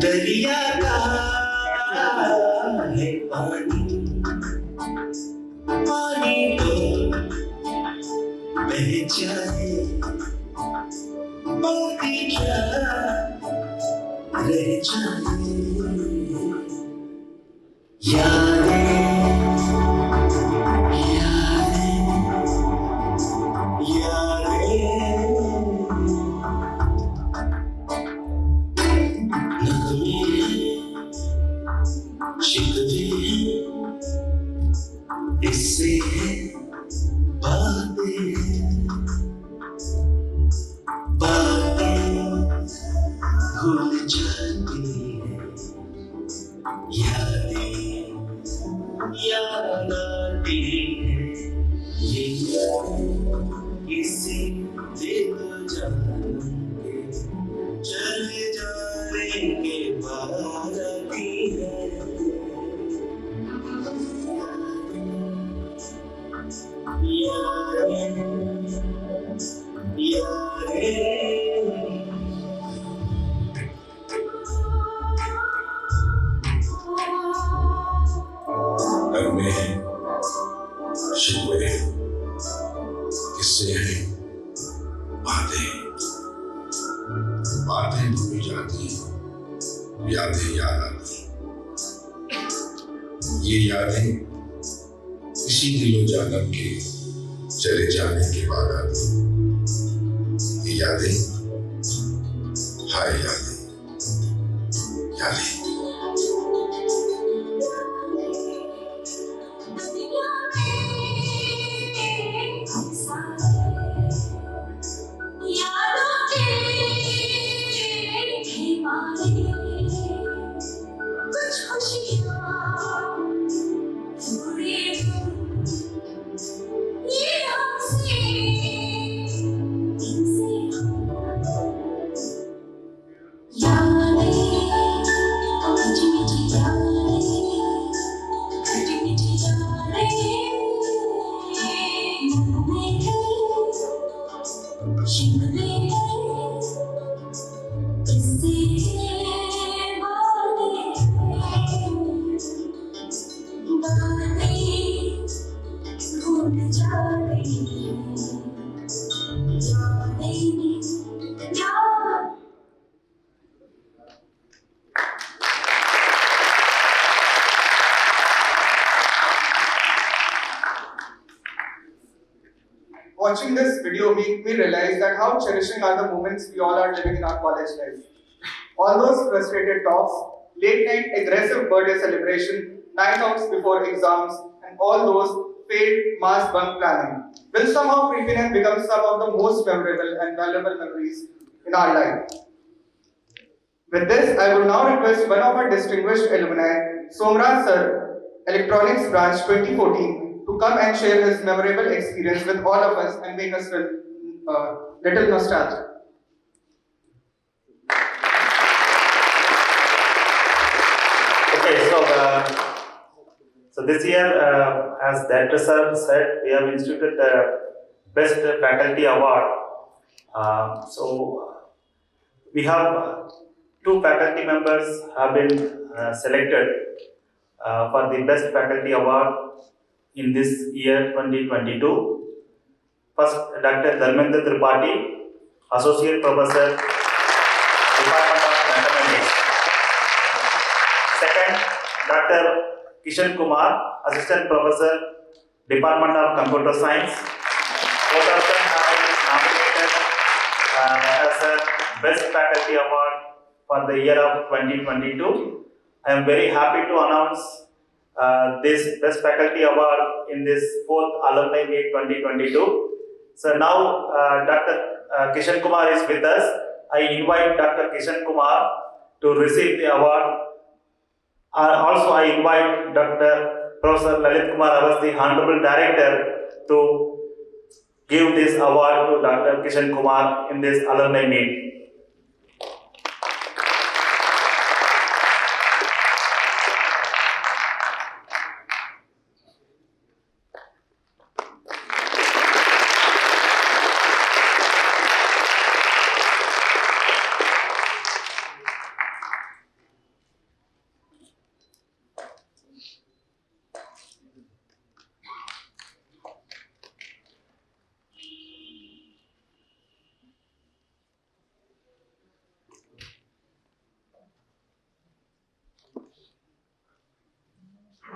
दरिया का है पानी, पानी तो बह जाए, बाकी क्या रह जाए। यादें इससे बातें भूल जाती हैं, यादें याद आती हैं। ये यादें किसी दिन जाएंगे, चले जाएंगे बाद आती हैं। शिकवे किससे है बातें भूल जाती, यादें याद आती। ये यादें इसी दिलो जानम के चले जाने के बाद आती। ये यादें हाय यादें यादें। watching this video made me realize that how cherishing are the moments we all are living in our college life. All those frustrated talks, late night aggressive birthday celebration, night outs before exams, and all those failed mass bunk planning will somehow creep in and become some of the most memorable and valuable memories in our life. With this, I would now request one of our distinguished alumni, Somraj Sir, Electronics Branch 2014, to come and share his memorable experience with all of us and make us feel little nostalgic. Okay, so this year, as Director Sir said, we have instituted the Best Faculty Award. So we have two faculty members have been selected for the Best Faculty Award in this year 2022. First, Dr. Dharmendra Tripathi, Associate Professor, Department of Mathematics. Second, Dr. Kishan Kumar, Assistant Professor, Department of Computer Science. Both of them have been nominated as a Best Faculty Award for the year of 2022. I am very happy to announce this Best Faculty Award in this 4th Alumni Meet 2022. So now Dr. Kishan Kumar is with us. I invite Dr. Kishan Kumar to receive the award. Also, I invite Dr. Professor Lalit Kumar Avasthi, Honorable Director, to give this award to Dr. Kishan Kumar in this Alumni Meet.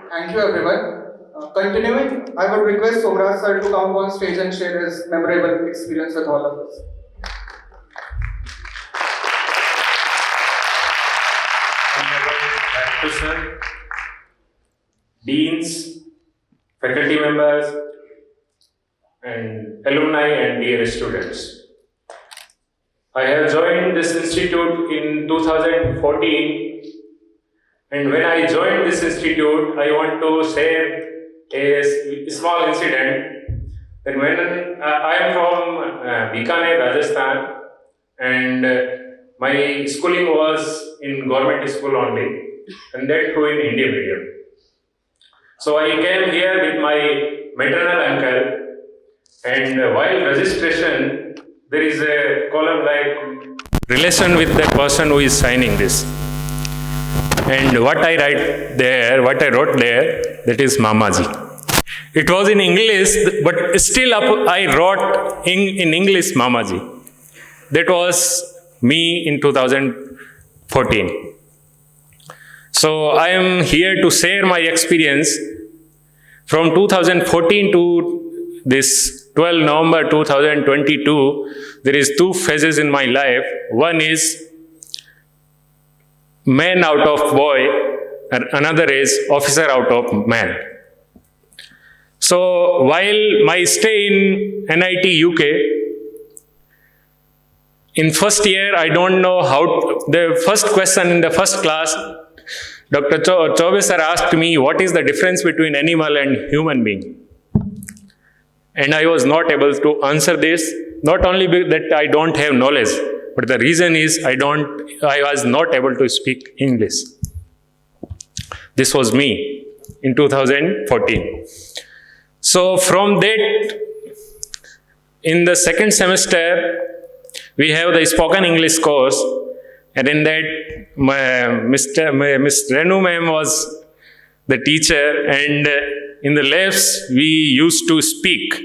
Thank you, everyone. Continuing, I would request Somraj Sir to come on stage and share his memorable experience with all of us. Director Sir, Deans, faculty members, and alumni and dear students. I have joined this institute in 2014. And when I joined this institute, I want to share a small incident. That when I am from Bikaner, Rajasthan, and my schooling was in government school only, and that too in Indian medium. So I came here with my maternal uncle, and while registration, there is a column like relation with the person who is signing this. And what I wrote there, that is Mamaji. It was in English, but still I wrote in English Mamaji. That was me in 2014. So I am here to share my experience from 2014 to this 12 November 2022. There is two phases in my life. One is man out of boy, and another is officer out of man. So while my stay in NIT UK, in first year I don't know how, the first question in the first class, Dr. Chaube sir asked me what is the difference between animal and human being. And I was not able to answer this, not only that I don't have knowledge, but the reason is I was not able to speak English. This was me in 2014. So from that, in the second semester, we have the spoken English course, and in that, Miss Renu ma'am was the teacher, and in the labs we used to speak.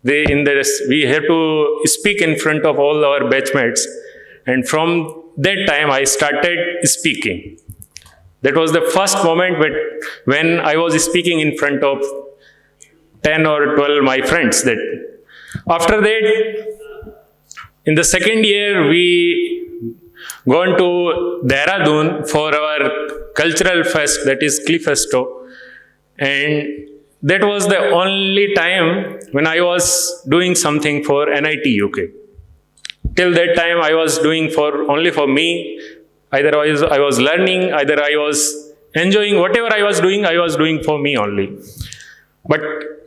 We have to speak in front of all our batchmates, and from that time I started speaking. That was the first moment when I was speaking in front of 10 or 12 my friends. That After that, in the second year, we gone to Dehradun for our cultural fest, that is Cliff Festo. And that was the only time when I was doing something for NIT UK. Till that time, I was doing only for me. Either I was learning, either I was enjoying whatever I was doing for me only. But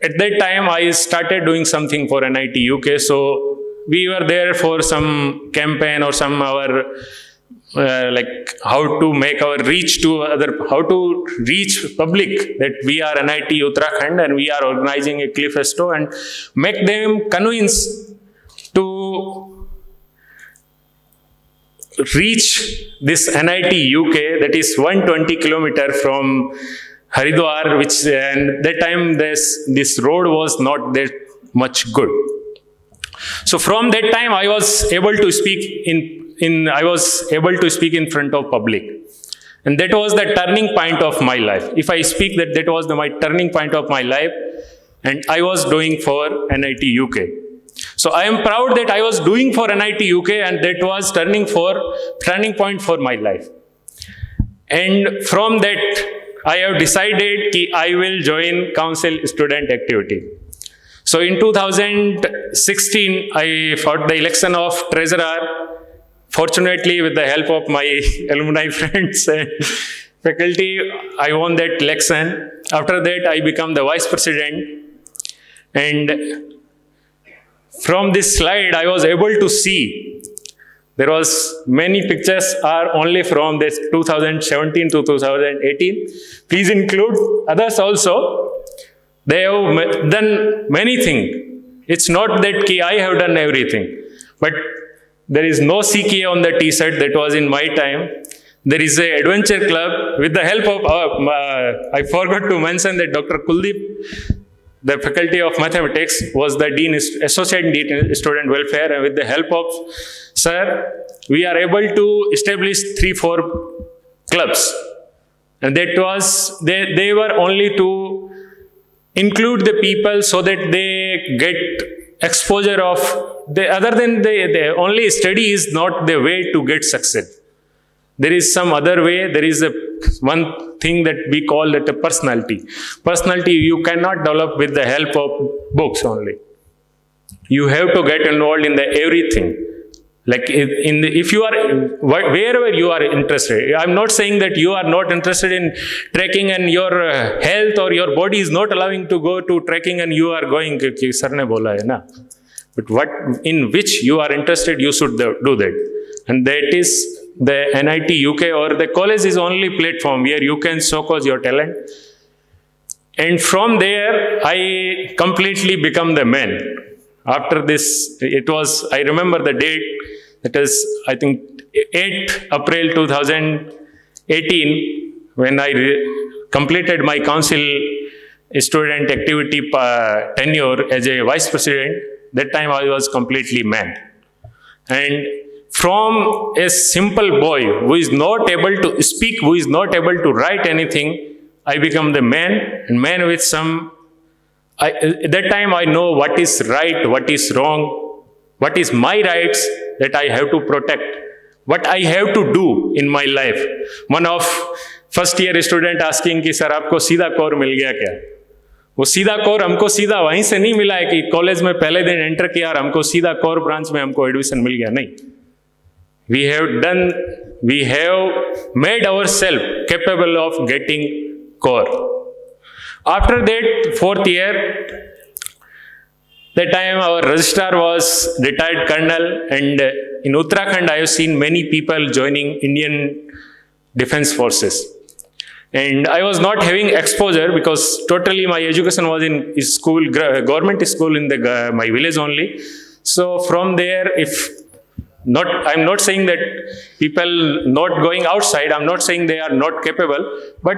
at that time, I started doing something for NIT UK. So we were there for some campaign or some our like how to make our reach to how to reach public that we are NIT Uttarakhand and we are organizing a Cliff Festo and make them convince to reach this NIT UK, that is 120 kilometer from Haridwar, which and that time this road was not that much good. So from that time I was able to speak in front of public, and that was the turning point of my life. If I speak that was my turning point of my life, and I was doing for NIT UK. So I am proud that I was doing for NIT UK, and that was turning point for my life. And from that, I have decided that I will join council student activity. So in 2016, I fought the election of treasurer. Fortunately, with the help of my alumni friends and faculty, I won that election. After that, I became the vice president. And from this slide, I was able to see there was many pictures are only from this 2017 to 2018. Please include others also. They have done many things. It's not that I have done everything, but there is no CK on the T-shirt. That was in my time. There is an adventure club with the help of, I forgot to mention that Dr. Kuldeep, the faculty of mathematics, was the associate dean student welfare, and with the help of sir, we are able to establish 3-4 clubs. And that was, they were only to include the people so that they get exposure of, other than the only study is not the way to get success. There is some other way. There is one thing that we call it a personality. Personality you cannot develop with the help of books only. You have to get involved in everything. Like if you are, wherever you are interested. I'm not saying that you are not interested in trekking and your health or your body is not allowing to go to trekking and you are going, sir ne bola hai na. But in which you are interested, you should do that. And that is the NIT UK, or the college is only platform where you can showcase your talent. And from there, I completely become the man. After this, I remember the date, that is, I think, 8 April 2018, when I completed my council student activity tenure as a vice president. That time I was completely man. And from a simple boy who is not able to speak, who is not able to write anything, I become the man, and man with some, at that time I know what is right, what is wrong, what is my rights that I have to protect, what I have to do in my life. One of first year student asking कि sir आपको सीधा core मिल गया क्या? वो सीधा core हमको सीधा वहीं से नहीं मिला है कि कॉलेज में पहले दिन एंटर किया और हमको सीधा कोर ब्रांच में हमको एडमिशन मिल गया, नहीं. We have made ourselves capable of getting core. After that, 4th year, that time our registrar was retired colonel, and in Uttarakhand I have seen many people joining Indian Defence Forces. And I was not having exposure because totally my education was in school, government school in my village only. So from there, I'm not saying that people not going outside, I'm not saying they are not capable, but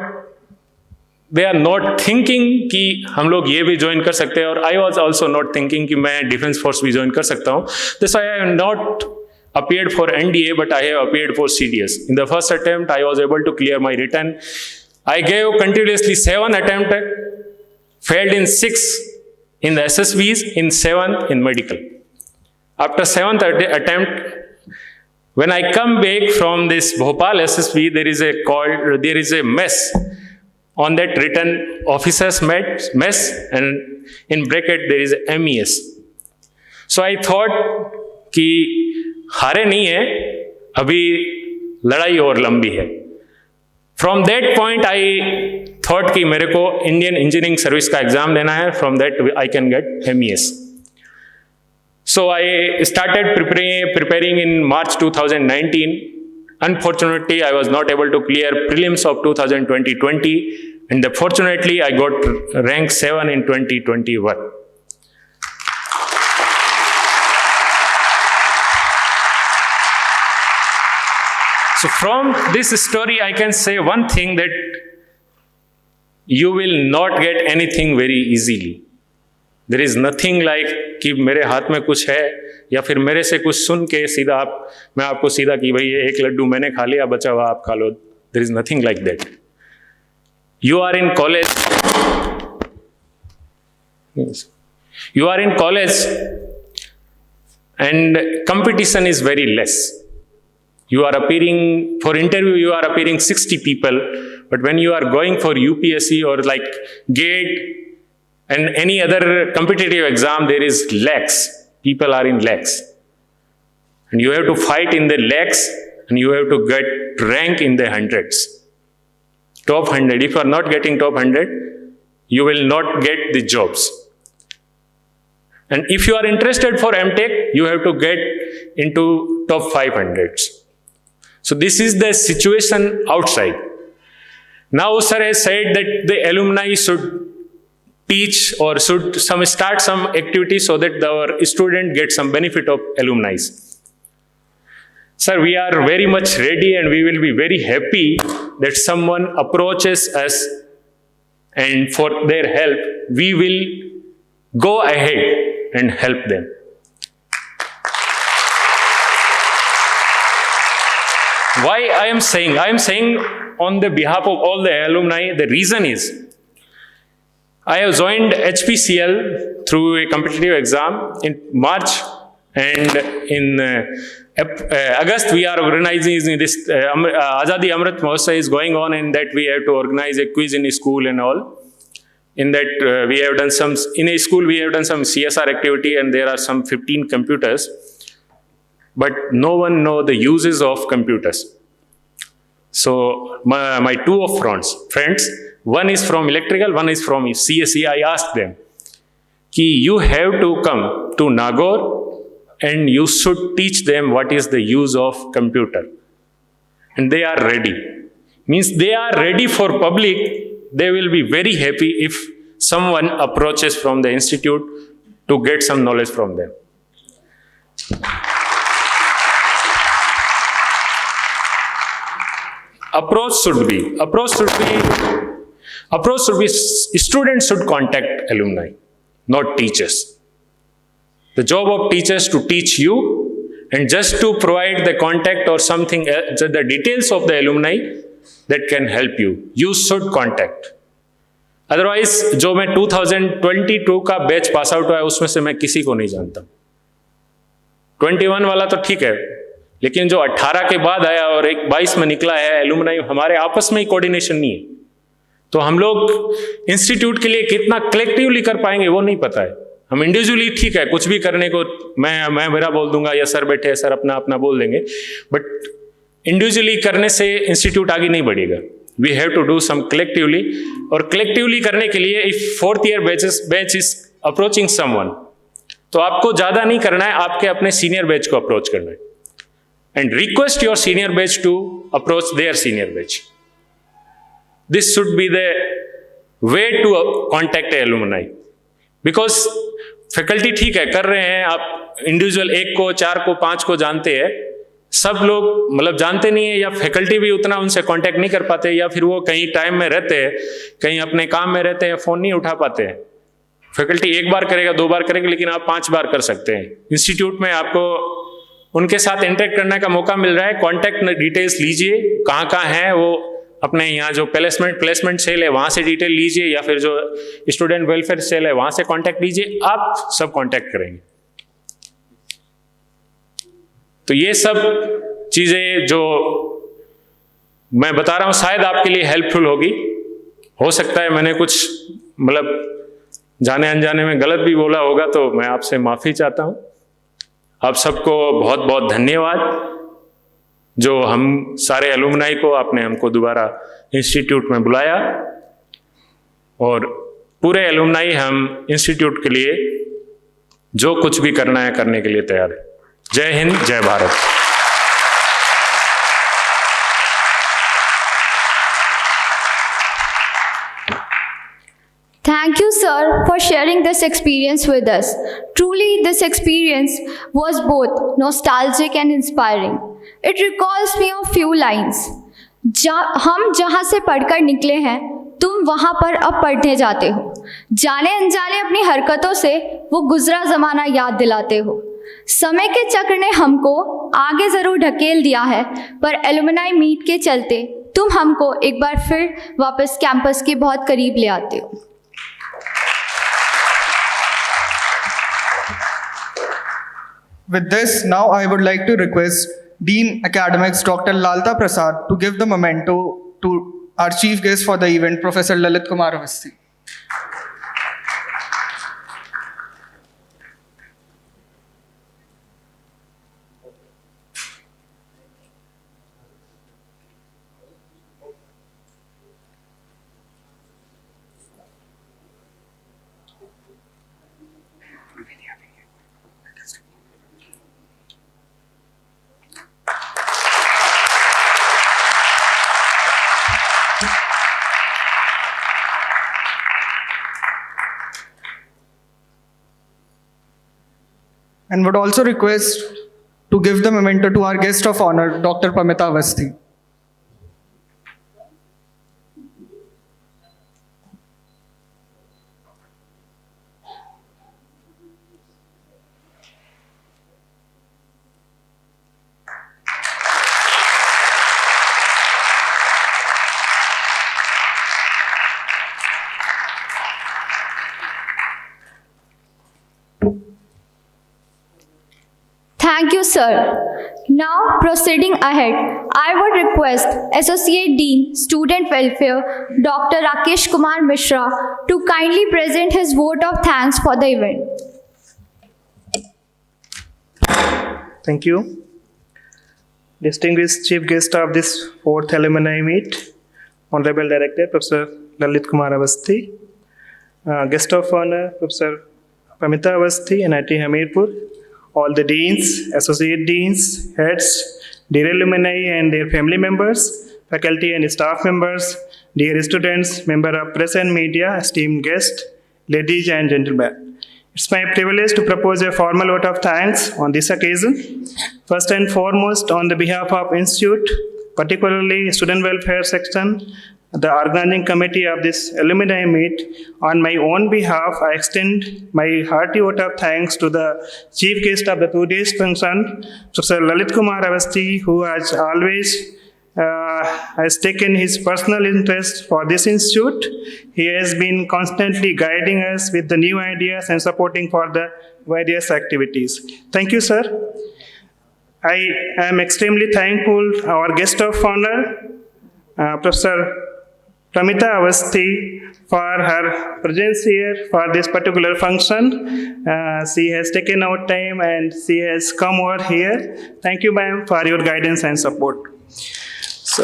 they are not thinking कि हम लोग ये भी join कर सकते हैं, और I was also not thinking कि मैं defense force भी join कर सकता हूँ. That's why I have not appeared for NDA, but I have appeared for CDS. In the first attempt, I was able to clear my written. I gave continuously 7 attempts, failed in 6, in the SSVs, in 7th in medical. After 7th attempt, when I come back from this Bhopal SSV, there is a mess on that written officers mess, and in bracket there is a MES. So I thought कि हारे नहीं है, अभी लड़ाई और लंबी है. From that point I thought कि मेरे को इंडियन इंजीनियरिंग सर्विस का एग्जाम देना है. From that I can get MES. So I started preparing in March 2019. Unfortunately, I was not able to clear prelims of 2020, and fortunately I got rank 7 in 2021. So from this story, I can say one thing, that you will not get anything very easily. There is nothing like कि मेरे हाथ में कुछ है या फिर मेरे से कुछ सुन के सीधा मैं आपको सीधा कि भाई ये एक लड्डू मैंने खा लिया, बचा हुआ आप खा लो. There is nothing like that. You are in college. You are in college and competition is very less. You are appearing for interview, you are appearing 60 people, but when you are going for UPSC or like GATE and any other competitive exam, there is lakhs. People are in lakhs. And you have to fight in the lakhs and you have to get rank in the hundreds. Top 100. If you are not getting top 100, you will not get the jobs. And if you are interested for MTech, you have to get into top 500s. So this is the situation outside. Now sir has said that the alumni should teach or should start some activity so that our student gets some benefit of alumni. Sir, we are very much ready and we will be very happy that someone approaches us and for their help, we will go ahead and help them. Why I am saying on the behalf of all the alumni, the reason is, I have joined HPCL through a competitive exam in March, and in August we are organizing this Azadi Amrit Mahotsav is going on, in that we have to organize a quiz in a school and all. In that we have done some, in a school we have done some CSR activity and there are some 15 computers. But no one knows the uses of computers. So my two of friends, one is from electrical, one is from CSE. I asked them, कि you have to come to Nagaur and you should teach them what is the use of computer. And they are ready. Means they are ready for public. They will be very happy if someone approaches from the institute to get some knowledge from them. Approach should be, students should contact alumni, not teachers. The job of teachers to teach you and just to provide the contact or something, the details of the alumni that can help you. You should contact. Otherwise, जो मैं 2022 का batch pass out हुआ है, उसमें से मैं किसी को नहीं जानता. 21 वाला तो ठीक है, लेकिन जो 18 के बाद आया और एक 22 में निकला है एलुमनाई, हमारे आपस में ही कोऑर्डिनेशन नहीं है. तो हम लोग इंस्टीट्यूट के लिए कितना कलेक्टिवली कर पाएंगे वो नहीं पता है. हम इंडिविजुअली ठीक है, कुछ भी करने को मैं मेरा बोल दूंगा या सर बैठे सर अपना अपना बोल देंगे, बट इंडिविजुअली करने से इंस्टीट्यूट आगे नहीं बढ़ेगा. We have to do some collectively, और कलेक्टिवली करने के लिए if 4th year batch is approaching someone, तो आपको ज्यादा नहीं करना है, आपके अपने सीनियर बैच को अप्रोच करना है. And request your senior batch to approach their senior batch. This should be the way to contact a alumni. Because faculty ठीक है कर रहे हैं, आप इंडिविजुअल 1 को 4 को 5 को जानते हैं, सब लोग मतलब जानते नहीं है, या फैकल्टी भी उतना उनसे कांटेक्ट नहीं कर पाते, या फिर वो कहीं टाइम में रहते हैं, कहीं अपने काम में रहते हैं, फोन नहीं उठा पाते हैं. फैकल्टी 1 बार करेगा 2 बार करेगा, लेकिन आप 5 बार कर सकते हैं. इंस्टीट्यूट में आपको उनके साथ इंटरेक्ट करने का मौका मिल रहा है. कांटेक्ट डिटेल्स लीजिए, कहाँ कहाँ हैं वो अपने यहाँ जो प्लेसमेंट सेल है वहाँ से डिटेल लीजिए, या फिर जो स्टूडेंट वेलफेयर सेल है वहाँ से कांटेक्ट लीजिए, आप सब कांटेक्ट करेंगे। तो ये सब चीज़ें जो मैं बता रहा हूँ शायद आपके लिए हेल्पफुल होगी। हो सकता है मैंने कुछ मतलब जाने अनजाने में गलत भी बोला होगा, तो मैं आपसे माफ़ी चाहता हूँ। आप सबको बहुत बहुत धन्यवाद जो हम सारे एलुमनाई को आपने हमको दोबारा इंस्टीट्यूट में बुलाया, और पूरे एलुमनाई हम इंस्टीट्यूट के लिए जो कुछ भी करना है करने के लिए तैयार है। जय हिंद, जय Bharat. Thank you, sir, for sharing this experience with us. Truly, this experience was both nostalgic and inspiring. It recalls me of few lines. हम जहाँ से पढ़कर निकले हैं, तुम वहाँ पर अब पढ़ने जाते हो। जाने अनजाने अपनी हरकतों से वो गुजरा ज़माना याद दिलाते हो। समय के चक्र ने हमको आगे ज़रूर ढकेल दिया है, पर एलुमनाई मीट के चलते तुम हमको एक बार फिर वापस कैंपस के बहुत करीब ले आते हो। With this, now I would like to request Dean Academics Dr. Lalta Prasad to give the memento to our chief guest for the event, Professor Lalit Kumar Avasthi. And would also request to give the memento to our guest of honor, Dr. Pamita Avasthi. Thank you, sir. Now, proceeding ahead, I would request Associate Dean, Student Welfare, Dr. Rakesh Kumar Mishra, to kindly present his vote of thanks for the event. Thank you. Distinguished Chief Guest of this 4th Alumni Meet, Honorable Director, Professor Lalit Kumar Avasthi, Guest of Honor, Professor Pamita Avasthi, NIT Hamirpur, all the deans, associate deans, heads, dear alumni and their family members, faculty and staff members, dear students, member of press and media, esteemed guests, ladies and gentlemen. It's my privilege to propose a formal vote of thanks on this occasion. First and foremost, on the behalf of Institute, particularly Student Welfare Section, the organizing committee of this Alumni Meet, on my own behalf, I extend my hearty vote of thanks to the chief guest of the today's function, Professor Lalit Kumar Avasthi, who has always has taken his personal interest for this institute. He has been constantly guiding us with the new ideas and supporting for the various activities. Thank you, sir. I am extremely thankful our guest of honor, Professor Pramita Avasthi, for her presence here for this particular function. She has taken out time and she has come over here. Thank you, ma'am, for your guidance and support. So,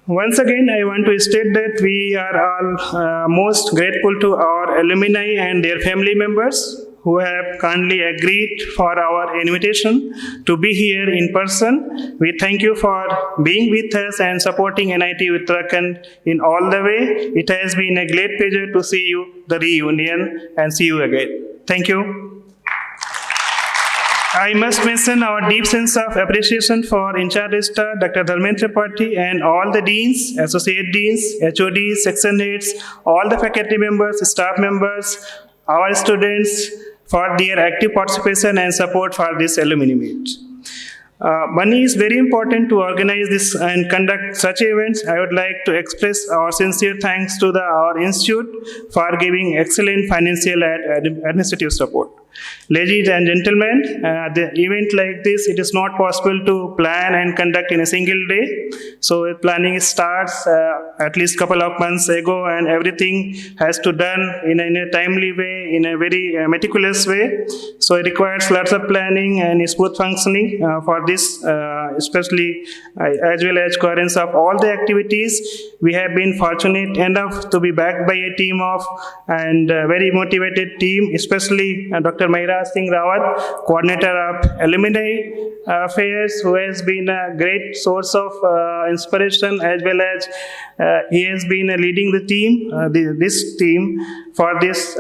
once again, I want to state that we are all most grateful to our alumni and their family members who have kindly agreed for our invitation to be here in person. We thank you for being with us and supporting NIT Uttarakhand in all the way. It has been a great pleasure to see you, the reunion, and see you again. Thank you. I must mention our deep sense of appreciation for in-charge registrar Dr. Dharmendra Tripathi and all the deans, associate deans, HODs, section heads, all the faculty members, staff members, our students, for their active participation and support for this alumni meet. Money is very important to organize this and conduct such events. I would like to express our sincere thanks to our institute for giving excellent financial and administrative support. Ladies and gentlemen, the event like this, it is not possible to plan and conduct in a single day. So planning starts at least couple of months ago, and everything has to done in a timely way, in a very meticulous way. So it requires lots of planning and smooth functioning for this, especially as well as coherence of all the activities. We have been fortunate enough to be backed by a team of and very motivated team, especially Dr. Mahira Singh Rawat, coordinator of Alumni Affairs, who has been a great source of inspiration, as well as he has been leading the team, this team, for this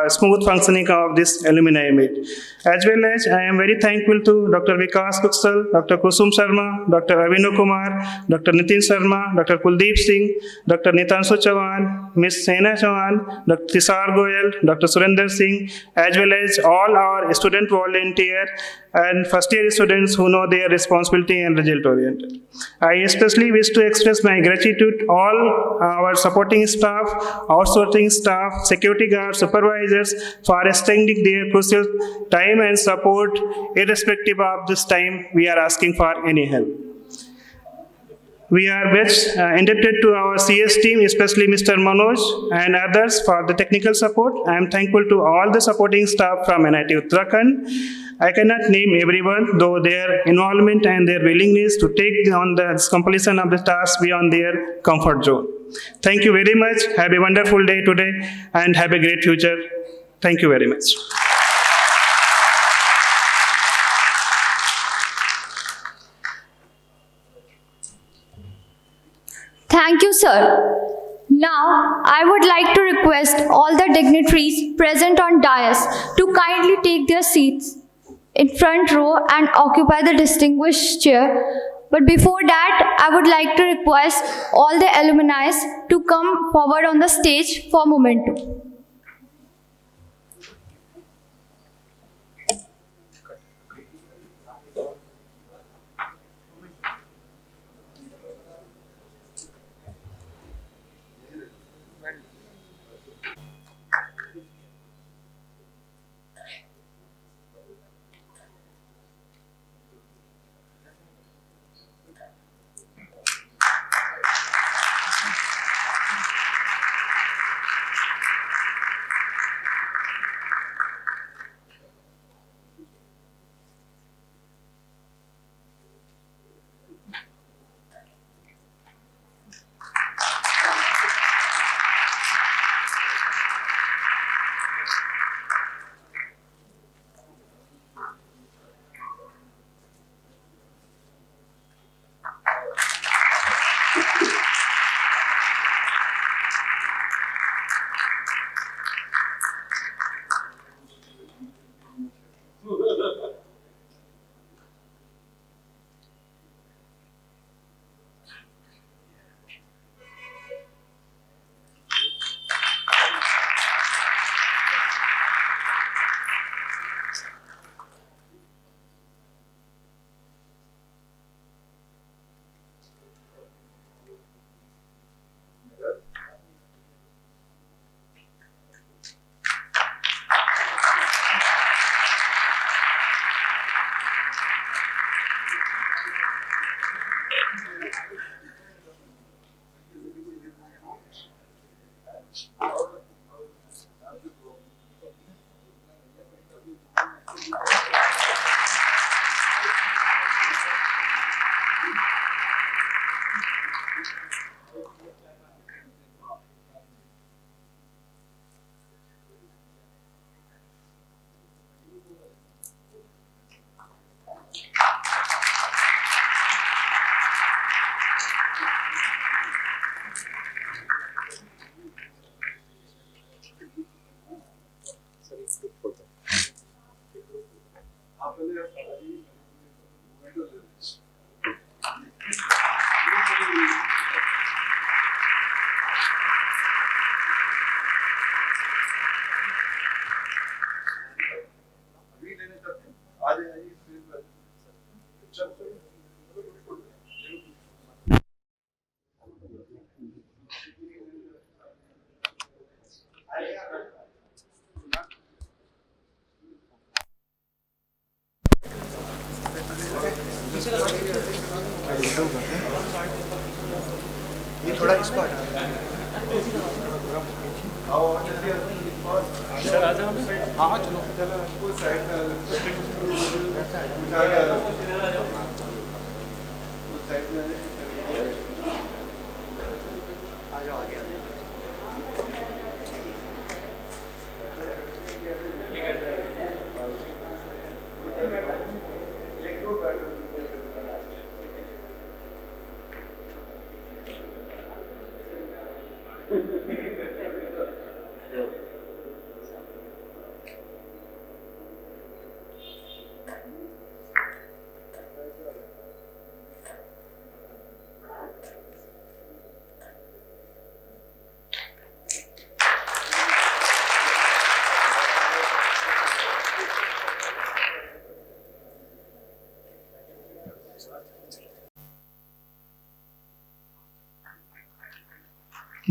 smooth functioning of this Alumni Meet. As well as I am very thankful to Dr. Vikas Kuksal, Dr. Kusum Sharma, Dr. Avinu Kumar, Dr. Nitin Sharma, Dr. Kuldeep Singh, Dr. Nitanshu Chavan, Ms. Sena Chavan, Dr. Tisar Goyal, Dr. Surinder Singh, as well as all our student volunteer and first year students who know their responsibility and result oriented. I especially wish to express my gratitude to all our supporting staff, outsourcing staff, security guards, supervisors for extending their crucial time and support irrespective of this time we are asking for any help. We are best indebted to our CS team, especially Mr. Manoj and others for the technical support. I am thankful to all the supporting staff from NIT Uttarakhand. I cannot name everyone, though their involvement and their willingness to take on the completion of the task beyond their comfort zone. Thank you very much. Have a wonderful day today and have a great future. Thank you very much. Thank you, sir. Now, I would like to request all the dignitaries present on dais to kindly take their seats in front row and occupy the distinguished chair. But before that, I would like to request all the alumni to come forward on the stage for memento.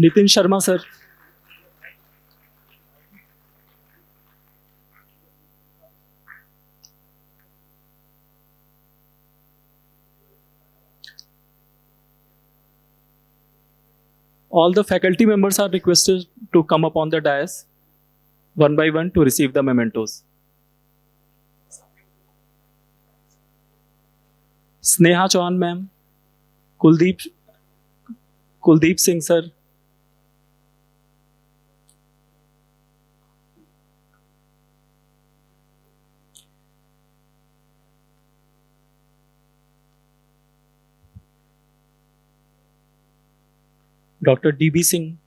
Nitin Sharma sir. All the faculty members are requested to come up on the dais one by one to receive the mementos. Sneha Chauhan ma'am, Kuldeep Singh sir, Dr. DB Singh,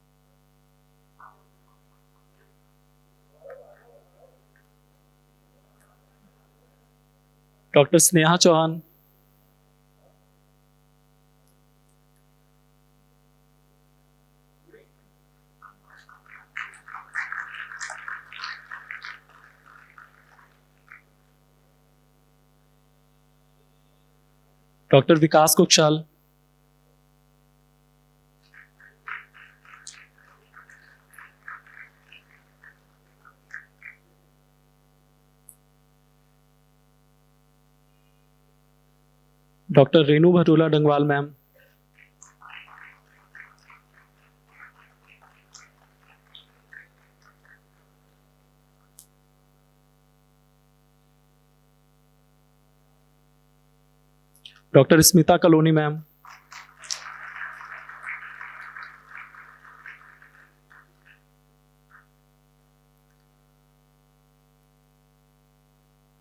Dr. Sneha Chauhan, Dr. Vikas Kukshal, Dr. Renu Bhatula Dangwal ma'am, Dr. Smita Kaloni ma'am,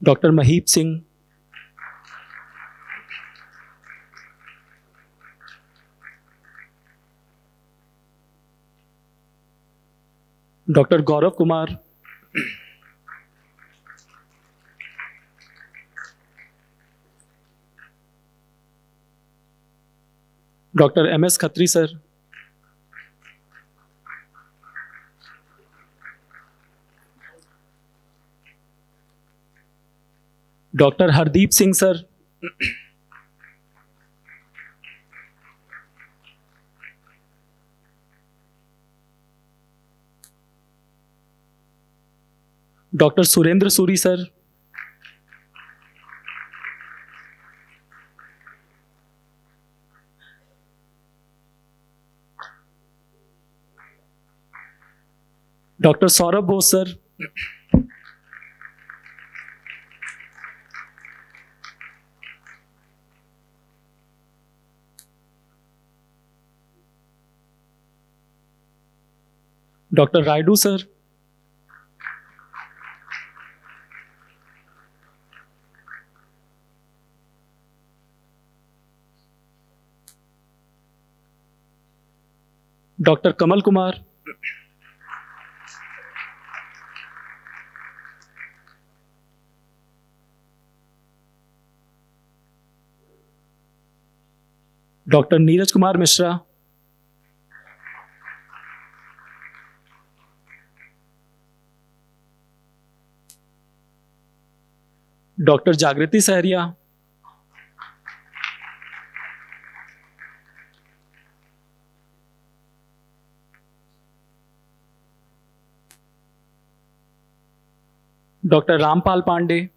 Dr. Maheep Singh, Dr. Gaurav Kumar, Dr. MS Khatri sir, Dr. Hardeep Singh sir, Dr. Surendra Suri sir, Dr. Saurabh Bose sir, Dr. Raidu sir, Dr. Kamal Kumar, Dr. Neeraj Kumar Mishra, Dr. Jagriti Sahria, Dr. Rampal Pandey,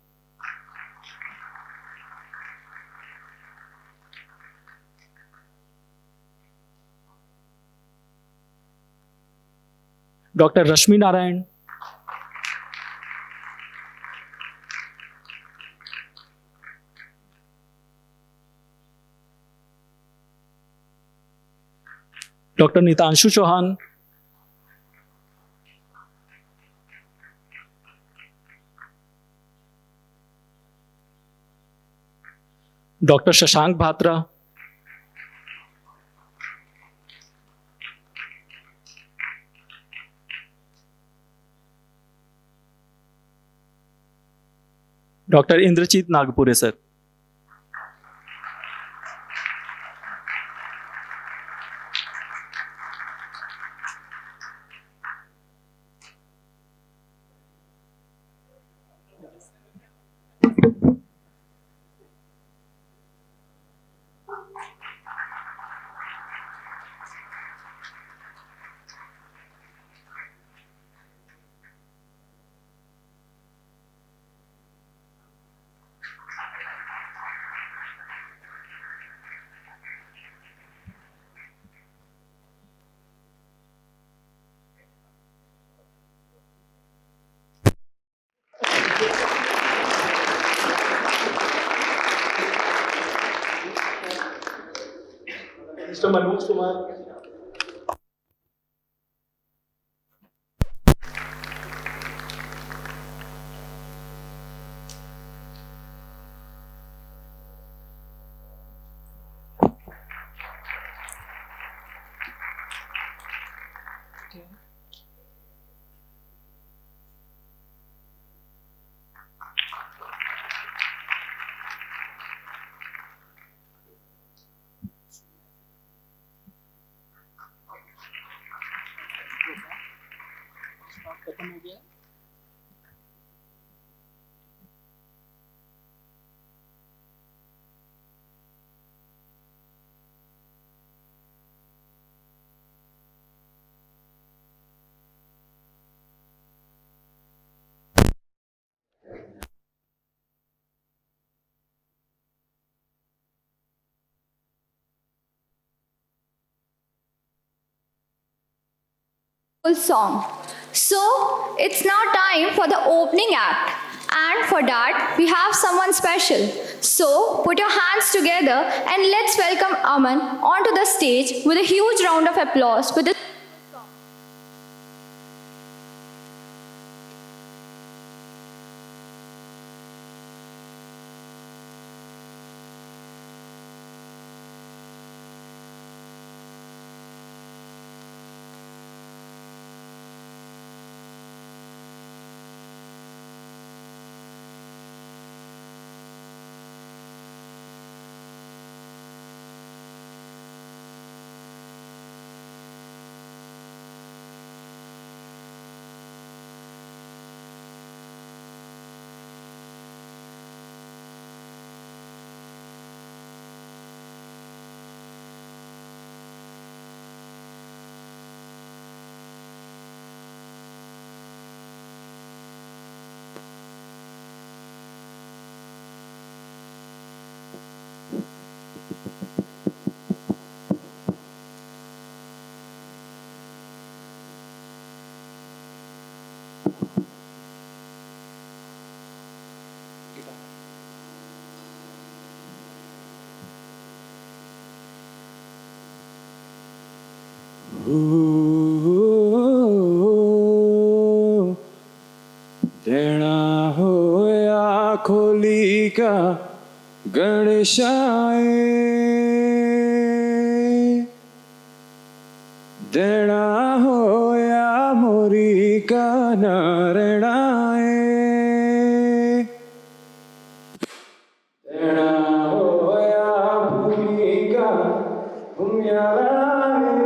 Dr. Rashmi Narayan, Dr. Nitanshu Chauhan, Dr. Shashank Bhatra, Dr. Indrajit Nagpure, sir. Mr. Manoj Kumar, song. So it's now time for the opening act. And for that, we have someone special. So put your hands together and let's welcome Aman onto the stage with a huge round of applause for this. देना होया खोली का गणेशाए देना होया मोरी का नारणाए देना होया भूमि का भूमियाराए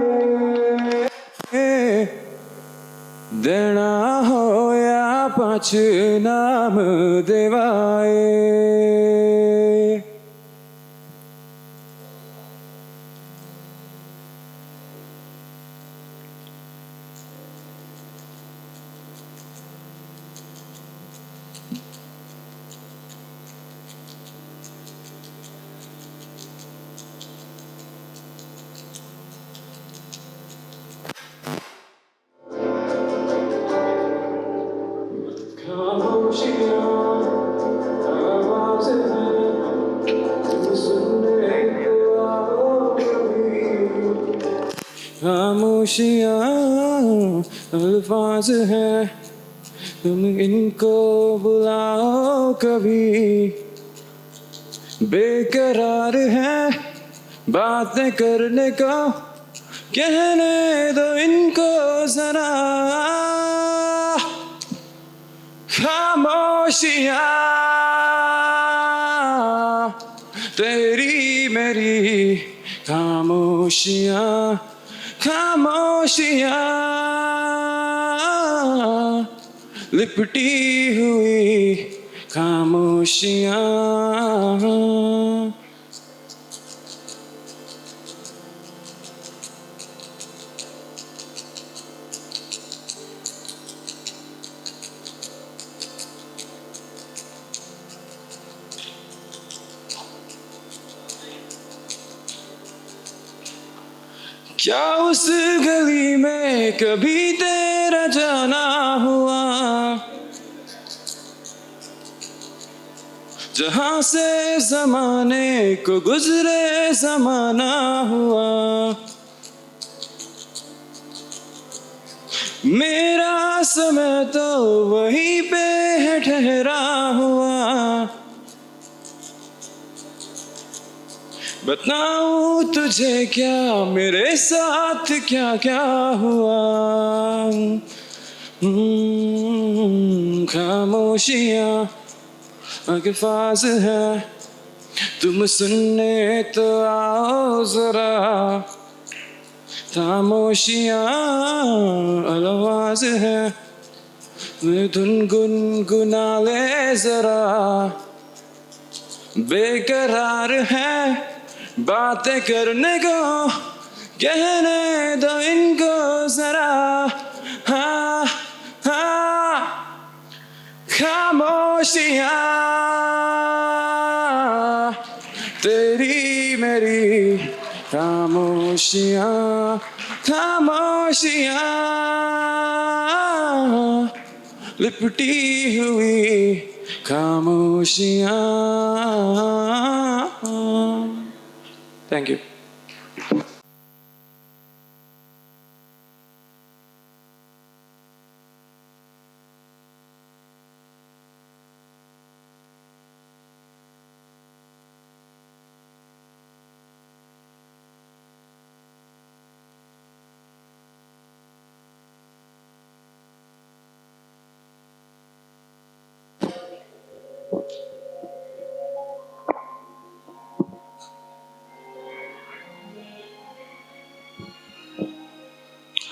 देना होया पाँच नाम देवाए खामोशियाँ अल्फाज हैं, तुम इनको बुलाओ कभी। बेकरार है बातें करने को, कहने दो इनको जरा। खामोशियाँ तेरी मेरी, खामोशियाँ खामोशियाँ लिपटी हुई खामोशियाँ। क्या उस गली में कभी तेरा जाना हुआ, जहां से जमाने को गुजरे जमाना हुआ। मेरा समय तो वहीं पे है ठहरा हुआ। बताऊं तुझे क्या मेरे साथ क्या क्या हुआ। खामोशियाँ अल्फाज है, तुम सुनने तो आओ जरा। खामोशियाँ अल्फाज है, धुन गुनगुना ले जरा। बेकरार है बातें करने को, कहने दो इनको जरा। हाँ हाँ खामोशियाँ तेरी मेरी, खामोशियाँ खामोशियाँ लिपटी हुई खामोशियाँ। Thank you.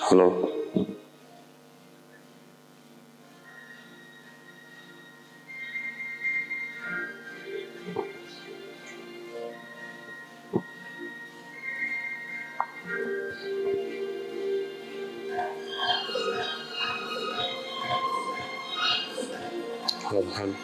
Hello, hello.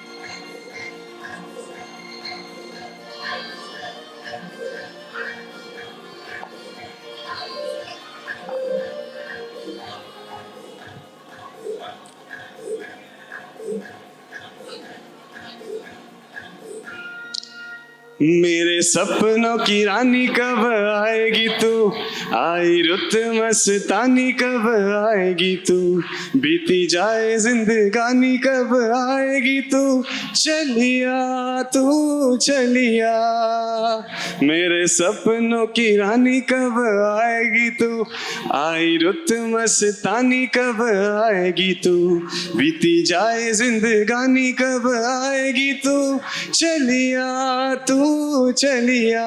मेरे सपनों की रानी कब आएगी तू, आई रुत मस्तानी कब आएगी तू, बीती जाए जिंदगानी कब आएगी तू, चलिया तू चलिया। मेरे सपनों की रानी कब आएगी तू, आई रुत मस्तानी कब आएगी तू, बीती जाए जिंदगानी कब आएगी तू, चलिया तू चलिया।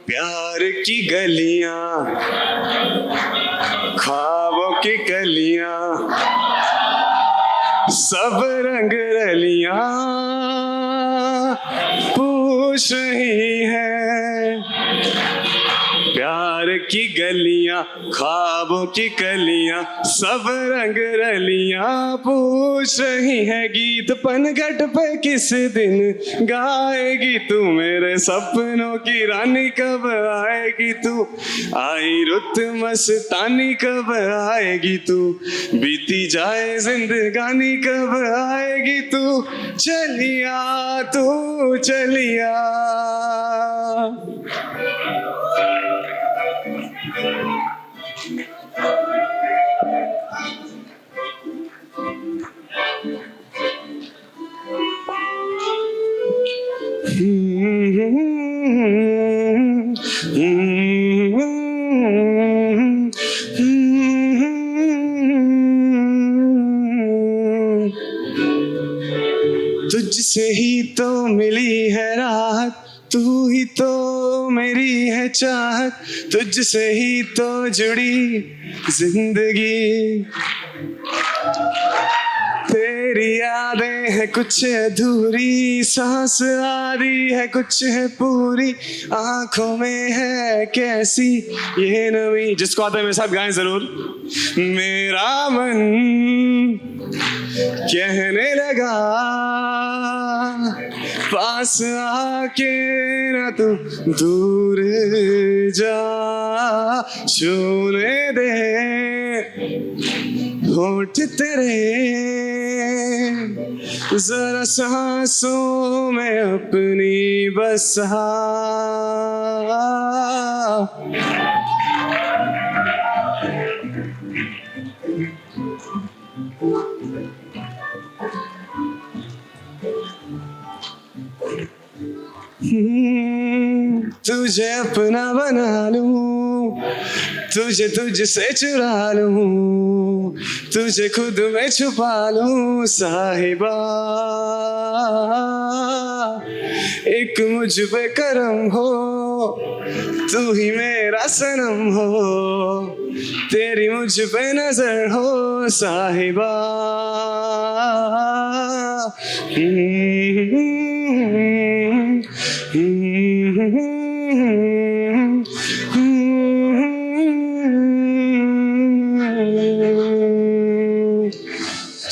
प्यार की गलियां, ख्वाबों की गलियां, सब रंग रलियां पूछ रही है। प्यार की गलियां, ख्वाबों की कलियां, सब रंग रलियां पूछ रही है गीत पनघट पे किस दिन गाएगी तू, मेरे सपनों की रानी कब आएगी तू, आई रुत मस्तानी कब आएगी तू, बीती जाए जिंदगानी कब आएगी तू, चलिया तू चलिया। तुझसे ही तो मिली है राहत, तू ही तो मेरी है चाहत, तुझसे ही तो जुड़ी जिंदगी, तेरी यादें हैं कुछ अधूरी, सांस आ रही है कुछ है पूरी, आंखों में है कैसी ये नमी। जिसको आता है मेरे साथ गाएं जरूर। मेरा मन कहने लगा पास आके ना तू दूर जा, छूने दे होठ तेरे जरा सांसों में अपनी बसा। तुझे अपना बना लूं, तुझे तुझसे चुरा लूं, तुझे खुद में छुपा लूं साहिबा, एक मुझ पे करम हो, तू ही मेरा सनम हो, तेरी मुझ पे नजर हो साहिबा।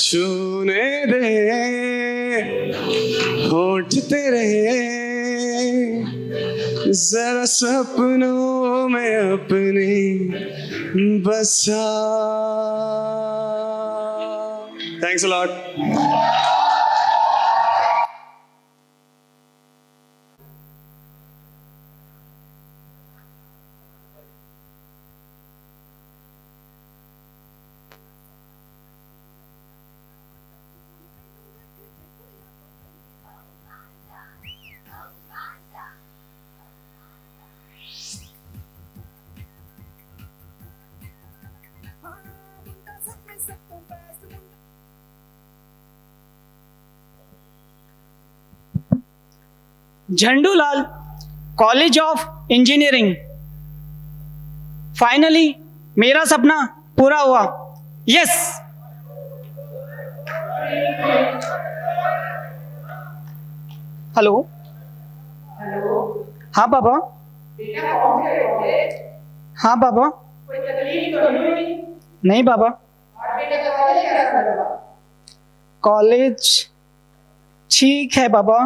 छूने दे होठ तेरे जरा सपनों में अपने बसा। Thanks a lot. Jhandulal, college of engineering. Finally मेरा सपना पूरा हुआ। यस। हेलो। हेलो। हाँ पापा। बेटा कौन से कॉलेज? हाँ पापा। कोई तकलीफ तो नहीं? नहीं पापा। और बेटा का कॉलेज कैसा लगा? कॉलेज ठीक है पापा।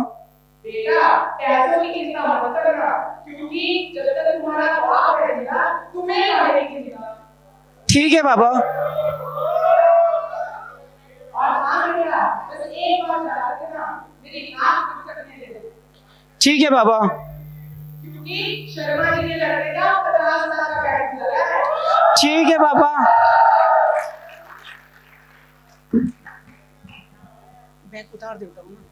बेटा पैसों की चिंता मत करना, क्योंकि जब तक तुम्हारा बाप रहेगा तुम्हें आने की चिंता। ठीक है पापा। और हाँ बेटा, बस एक बात याद रखना, मेरी नाक मत कटने दे। ठीक है पापा। क्योंकि शर्मा जी ने लड़के का 50,000 का पैकेज लगा है। ठीक है पापा। बैग उतार देता हूँ ना।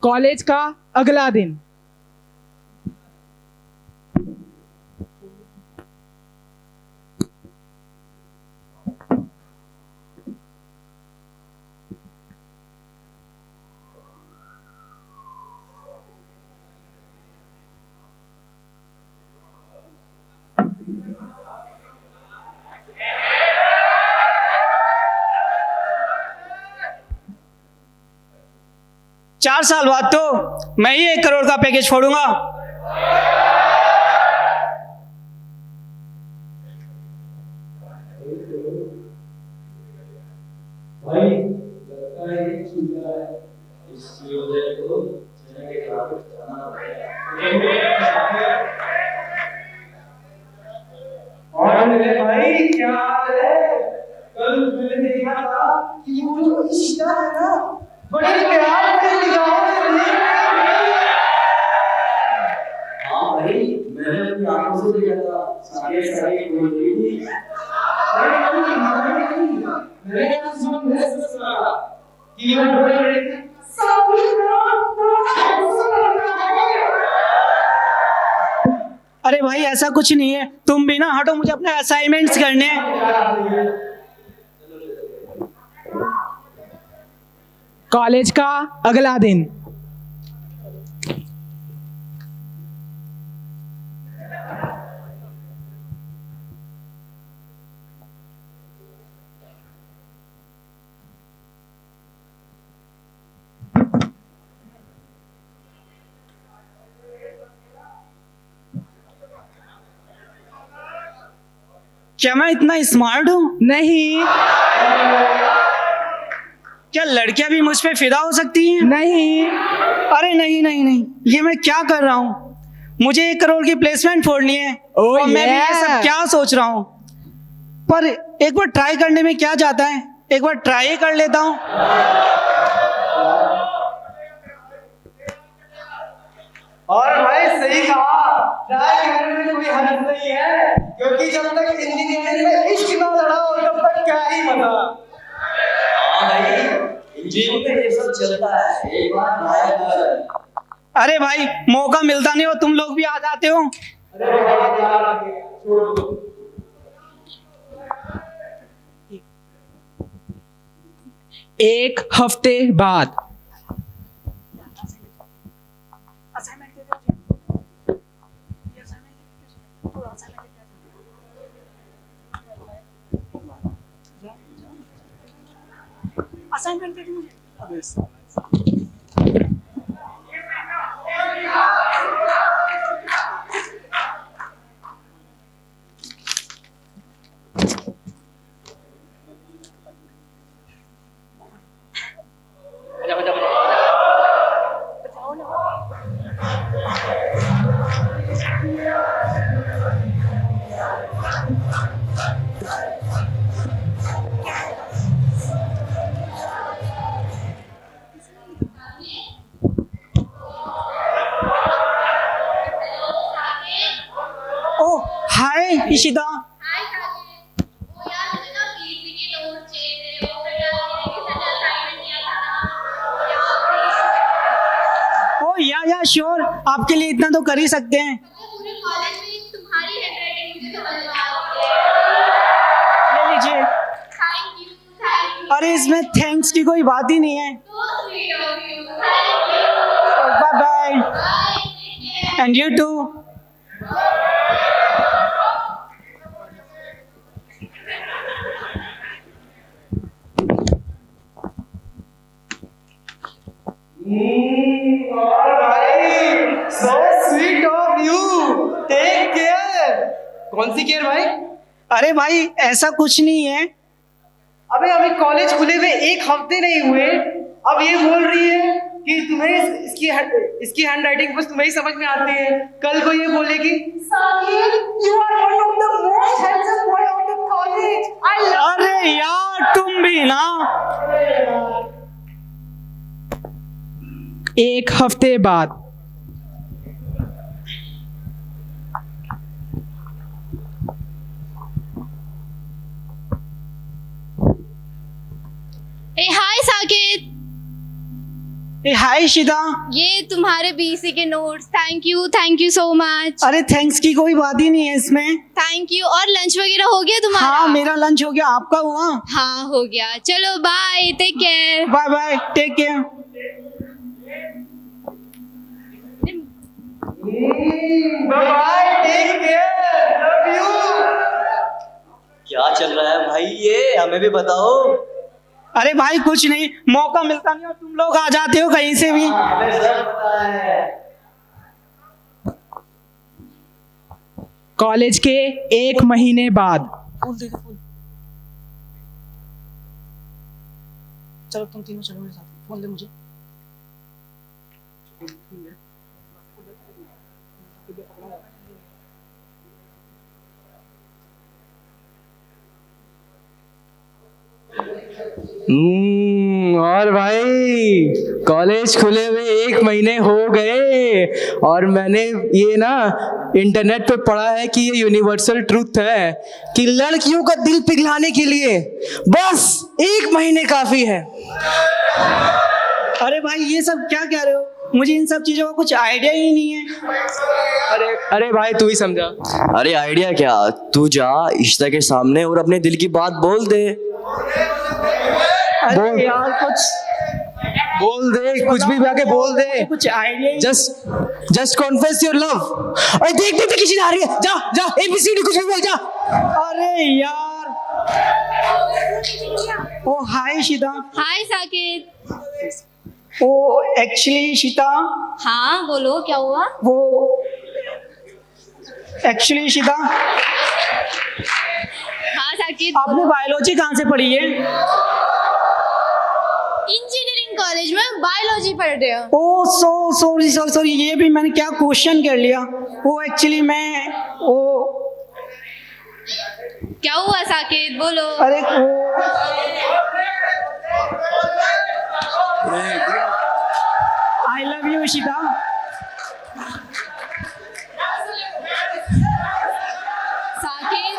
कॉलेज का अगला दिन। 4 साल बाद तो मैं ही 1 करोड़ का पैकेज फोड़ूंगा। भाई लगता है ये चूतिया है, इस योजना को चने के खिलाफ जाना पड़ेगा। और मेरे भाई क्या हाल है? कल मैंने देखा था कि वो जो इशिता है ना, बड़े प्यार से निगाहों से देख रही है। हाँ भाई, मैंने अपनी आंखों से देखा था, सारे सारे बोल रही थी। मैंने क्या सुना, मैंने सुना कि वो बड़े सभी अरे भाई ऐसा कुछ नहीं है, तुम भी ना हटो, मुझे अपने असाइनमेंट्स करने हैं। कॉलेज का अगला दिन। क्या मैं इतना स्मार्ट हूँ? नहीं। क्या लड़कियां भी मुझ पे फिदा हो सकती हैं? नहीं। अरे नहीं नहीं नहीं, ये मैं क्या कर रहा हूँ? मुझे 1 करोड़ की प्लेसमेंट फोड़नी है और मैं भी ये सब क्या सोच रहा हूँ। पर एक बार ट्राई करने में क्या जाता है, एक बार ट्राई कर लेता हूँ। और भाई सही कहा, ट्राई करने में कोई हर्ज नहीं है, क्योंकि जब तक इंजीनियरिंग में इश्क ना लड़ा हो तब तक क्या ही मजा। हाँ भाई, इंजीनियरिंग में ये सब चलता है, एक बार ट्राई कर। अरे भाई मौका मिलता नहीं हो, तुम लोग भी आ जाते हो। अरे भाई यार, छोड़ दो। 1 हफ्ते बाद। असाइनमेंट दे दो मुझे। हाय इशिता। ओ या श्योर, आपके लिए इतना तो कर ही सकते हैं। ले लीजिए। अरे इसमें थैंक्स की कोई बात ही नहीं है। Bye bye. And you too. और भाई, so sweet of you. Take care. कौन सी केयर भाई? अरे भाई ऐसा कुछ नहीं है। अबे अभी कॉलेज खुले हुए 1 हफ्ते नहीं हुए, अब ये बोल रही है कि तुम्हें इसकी हैंडराइटिंग बस तुम्हें ही समझ में आती है। कल को ये बोलेगी साहिल, you are one of the most handsome boy of the college. I love. अरे यार तुम भी ना। 1 हफ्ते बाद। हाय साकेत। हाय इशिता। ये तुम्हारे बीसी के notes. Thank you so much. अरे थैंक्स की कोई बात ही नहीं है इसमें। Thank you. और लंच वगैरह हो गया तुम्हारा? हाँ मेरा लंच हो गया, आपका हुआ? हाँ हो गया। चलो bye, take care. Bye bye, take care. Bye, take care, love you. क्या चल रहा है भाई, ये हमें भी बताओ। अरे भाई कुछ नहीं, मौका मिलता नहीं और तुम लोग आ जाते हो कहीं से भी। हमें सब पता है। कॉलेज के 1 महीने बाद। फूल दे दे फूल। चलो तुम तीनों चलो मेरे साथ, फोन दे मुझे। और भाई कॉलेज खुले हुए 1 महीने हो गए और मैंने ये ना इंटरनेट पे पढ़ा है कि ये यूनिवर्सल ट्रूथ है कि लड़कियों का दिल पिघलाने के लिए बस 1 महीने काफी है। अरे भाई ये सब क्या कह रहे हो? मुझे इन सब चीजों का कुछ आइडिया ही नहीं है। अरे भाई तू ही समझा। अरे आइडिया क्या, तू जा इश्ता के सामने और अपने दिल की बात बोल दे। अरे यार कुछ बोल दे, कुछ भी जाके बोल दे। कुछ idea. Just confess your love. अरे देख किसी आ रही है, जा जा ABCD कुछ भी बोल जा। अरे यार ओ हाय शीता। हाय साकेत। ओ एक्चुअली शीता। हाँ बोलो क्या हुआ? वो एक्चुअली शीता। हाँ साकेत। आपने बायोलॉजी कहाँ से पढ़ी है? इंजीनियरिंग कॉलेज में बायोलॉजी पढ़ रहे हो? ओ सॉरी ये भी मैंने क्या क्वेश्चन कर लिया। वो एक्चुअली मैं वो क्या हुआ साकेत बोलो। अरे आई लव यू शीता। साकेत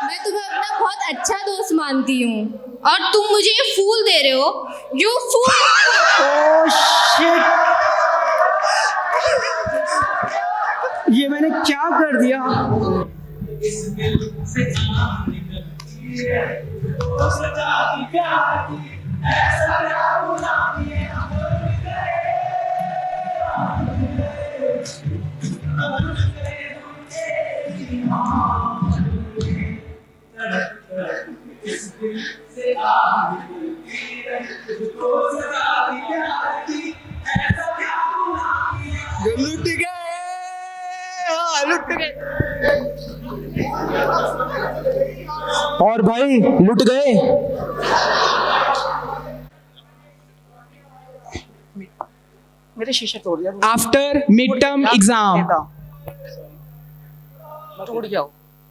मैं तुम्हें अपना बहुत अच्छा दोस्त मानती हूँ और तुम मुझे ये फूल दे रहे हो। You fool. ओह शिट, ये मैंने क्या कर दिया? लुट गए, लुट गए। और भाई लुट गए। मेरे शीशे तोड़ दिया। After mid term exam. टूट गया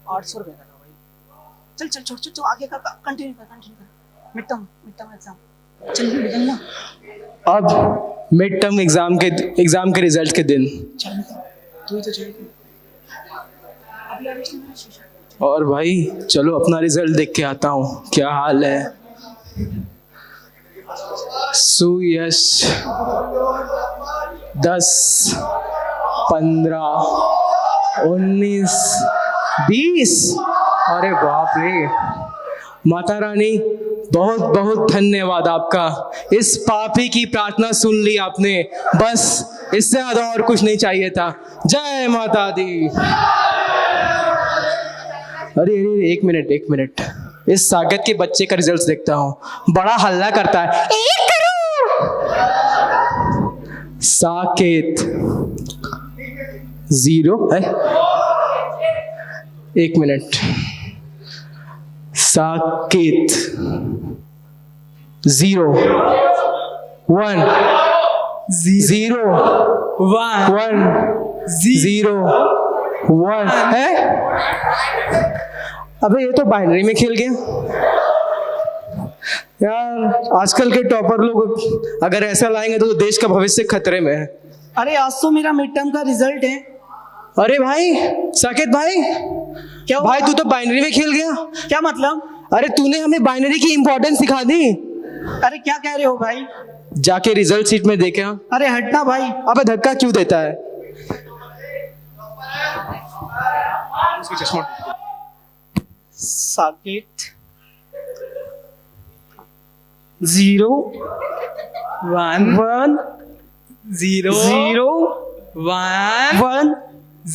800 रुपए का भाई। चल चल छोड़ छोड़ आगे का कंटिन्यू कर। Mid term exam. चल निकलना। अब मिड टर्म एग्जाम के रिजल्ट के दिन। चल तू ही तो चल। और भाई चलो अपना रिजल्ट देख के आता हूँ क्या हाल है। सुयश 10, 15, 19, 20। अरे बाप रे, माता रानी बहुत बहुत धन्यवाद आपका। इस पापी की प्रार्थना सुन ली आपने, बस इससे ज्यादा और कुछ नहीं चाहिए था। जय माता दी। अरे एक मिनट, इस साकेत के बच्चे का रिजल्ट देखता हूँ। बड़ा हल्ला करता है। साकेत 0 है। 1 मिनट। साकेत 0 1 0 1 0 1 है। अबे ये तो बाइनरी में खेल गया यार। आजकल के टॉपर लोग अगर ऐसा लाएंगे तो देश का भविष्य खतरे में है। अरे आज तो मेरा मिड टर्म का रिजल्ट है। अरे भाई साकेत भाई, क्या भाई तू तो बाइनरी में खेल गया। क्या मतलब? अरे तूने हमें बाइनरी की इंपॉर्टेंस सिखा दी। अरे क्या कह रहे हो भाई? जाके रिजल्ट शीट में देखा। अरे हटना भाई। अबे धक्का क्यों देता है? साकेत 0 1 1 0 0 1 1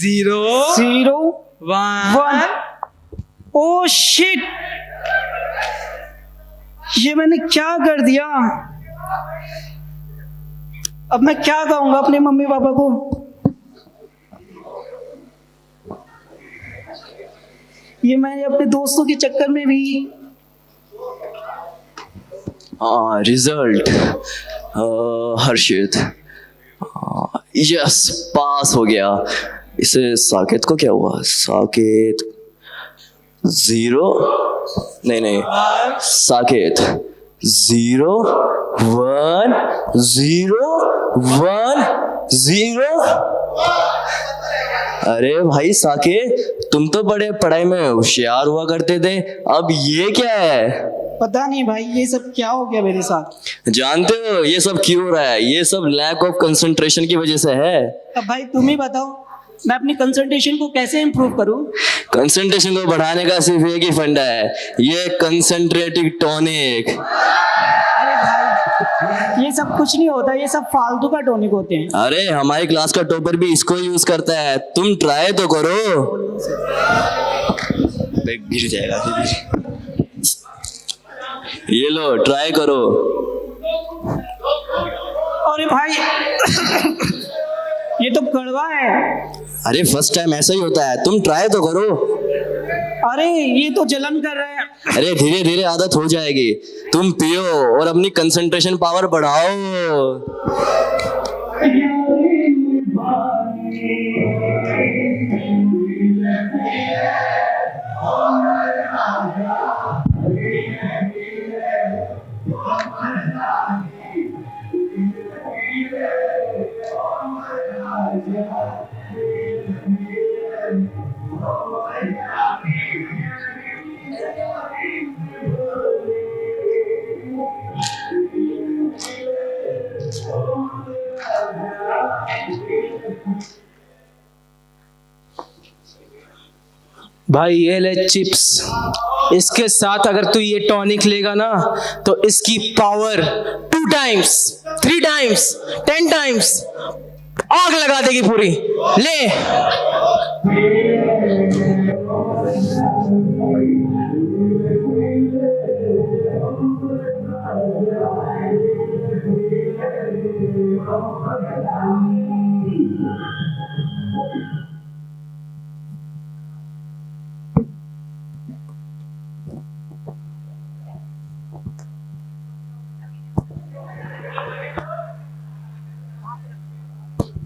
0 0 1 1। Oh shit! ये मैंने क्या कर दिया? अब मैं क्या कहूंगा अपने मम्मी पापा को? ये मैंने अपने दोस्तों के चक्कर में भी। हाँ, रिजल्ट हर्षित, यस पास हो गया। इसे साकेत को क्या हुआ? साकेत 0 नहीं साकेत 0 1 0 1 0। अरे भाई साकेत, तुम तो बड़े पढ़ाई में होशियार हुआ करते थे, अब ये क्या है? पता नहीं भाई, ये सब क्या हो गया मेरे साथ। जानते हो ये सब क्यों हो रहा है? ये सब लैक ऑफ कंसंट्रेशन की वजह से है। अब भाई तुम ही बताओ, मैं अपनी कंसंट्रेशन को कैसे इंप्रूव करूं? कंसंट्रेशन को बढ़ाने का सिर्फ एक ही फंडा है, ये कंसंट्रेटिंग टॉनिक। अरे भाई, ये सब कुछ नहीं होता, ये सब फालतू का टॉनिक होते हैं। अरे हमारी क्लास का टॉपर भी इसको यूज करता है, तुम ट्राई तो करो। गिर जाएगा फिर। ये लो ट्राई करो। अरे भाई ये तो कड़वा है। अरे फर्स्ट टाइम ऐसा ही होता है, तुम ट्राई तो करो। अरे ये तो जलन कर रहा है। अरे धीरे धीरे आदत हो जाएगी, तुम पियो और अपनी कंसंट्रेशन पावर बढ़ाओ। भाई ये ले चिप्स, इसके साथ अगर तू ये टॉनिक लेगा ना तो इसकी पावर 2 टाइम्स 3 टाइम्स 10 टाइम्स आग लगा देगी पूरी। ले।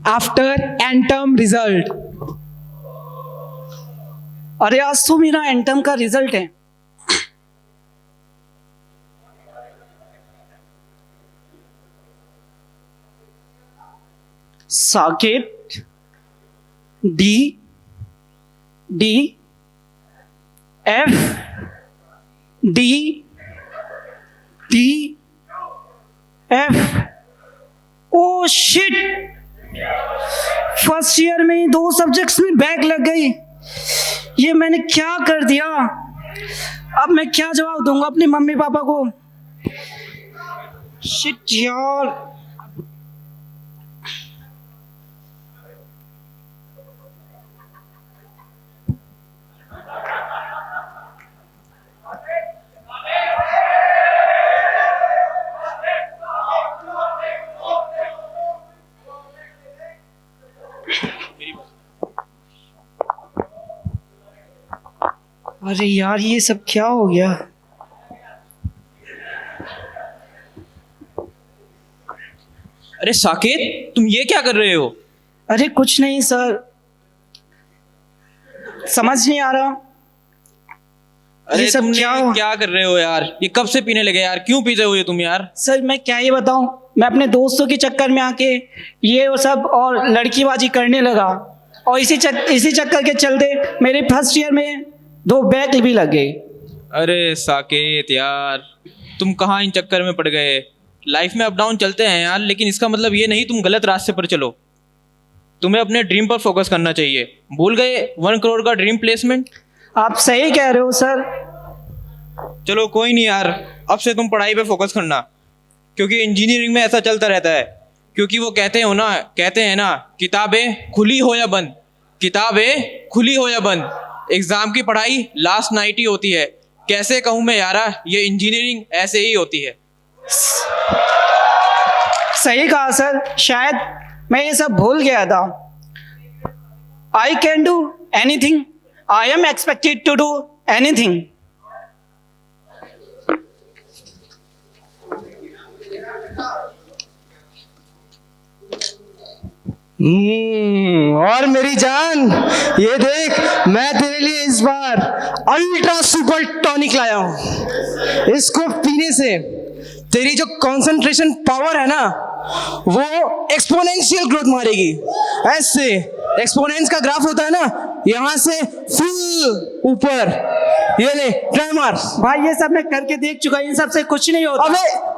After and term result. अरे आज तो मेरा एंटम का रिजल्ट है। Saket D D F D D F. Oh shit, first year में ही 2 सब्जेक्ट्स में बैक लग गई। ये मैंने क्या कर दिया? अब मैं क्या जवाब दूंगा अपने मम्मी पापा को? शिट यार। अरे यार ये सब क्या हो गया? अरे साकेत, तुम ये क्या कर रहे हो? अरे कुछ नहीं सर, समझ नहीं आ रहा। अरे ये सब तुम क्या कर रहे हो यार? ये कब से पीने लगे यार? क्यों पीते हो ये तुम यार? सर मैं क्या ही बताऊं, मैं अपने दोस्तों के चक्कर में आके ये वो सब और लड़कीबाजी करने लगा, और इसी चक्कर के चलते मेरे फर्स्ट ईयर में 2 बैक भी लग गए। अरे साकेत यार, तुम कहाँ इन चक्कर में पड़ गए? लाइफ में अप डाउन चलते हैं यार, लेकिन इसका मतलब ये नहीं तुम गलत रास्ते पर चलो। तुम्हें अपने ड्रीम पर फोकस करना चाहिए। भूल गए 1 करोड़ का ड्रीम प्लेसमेंट? आप सही कह रहे हो सर। चलो कोई नहीं यार, अब से तुम पढ़ाई पे फोकस करना, क्योंकि इंजीनियरिंग में ऐसा चलता रहता है। क्योंकि वो कहते हैं ना किताबें खुली हो या बंद, किताबें खुली हो या बंद, एग्जाम की पढ़ाई लास्ट नाइट ही होती है। कैसे कहूँ मैं यारा, ये इंजीनियरिंग ऐसे ही होती है। सही कहा सर, शायद मैं ये सब भूल गया था। I can do anything, I am expected to do anything. और मेरी जान, ये देख, मैं तेरे लिए इस बार अल्ट्रा सुपर टॉनिक लाया हूं। इसको पीने से तेरी जो कंसंट्रेशन पावर है ना, वो एक्सपोनेंशियल ग्रोथ मारेगी। ऐसे एक्सपोनेंस का ग्राफ होता है ना, यहां से फुल ऊपर। ये ले, ट्राई मार। भाई ये सब मैं करके देख चुका, इन सब से कुछ नहीं होता।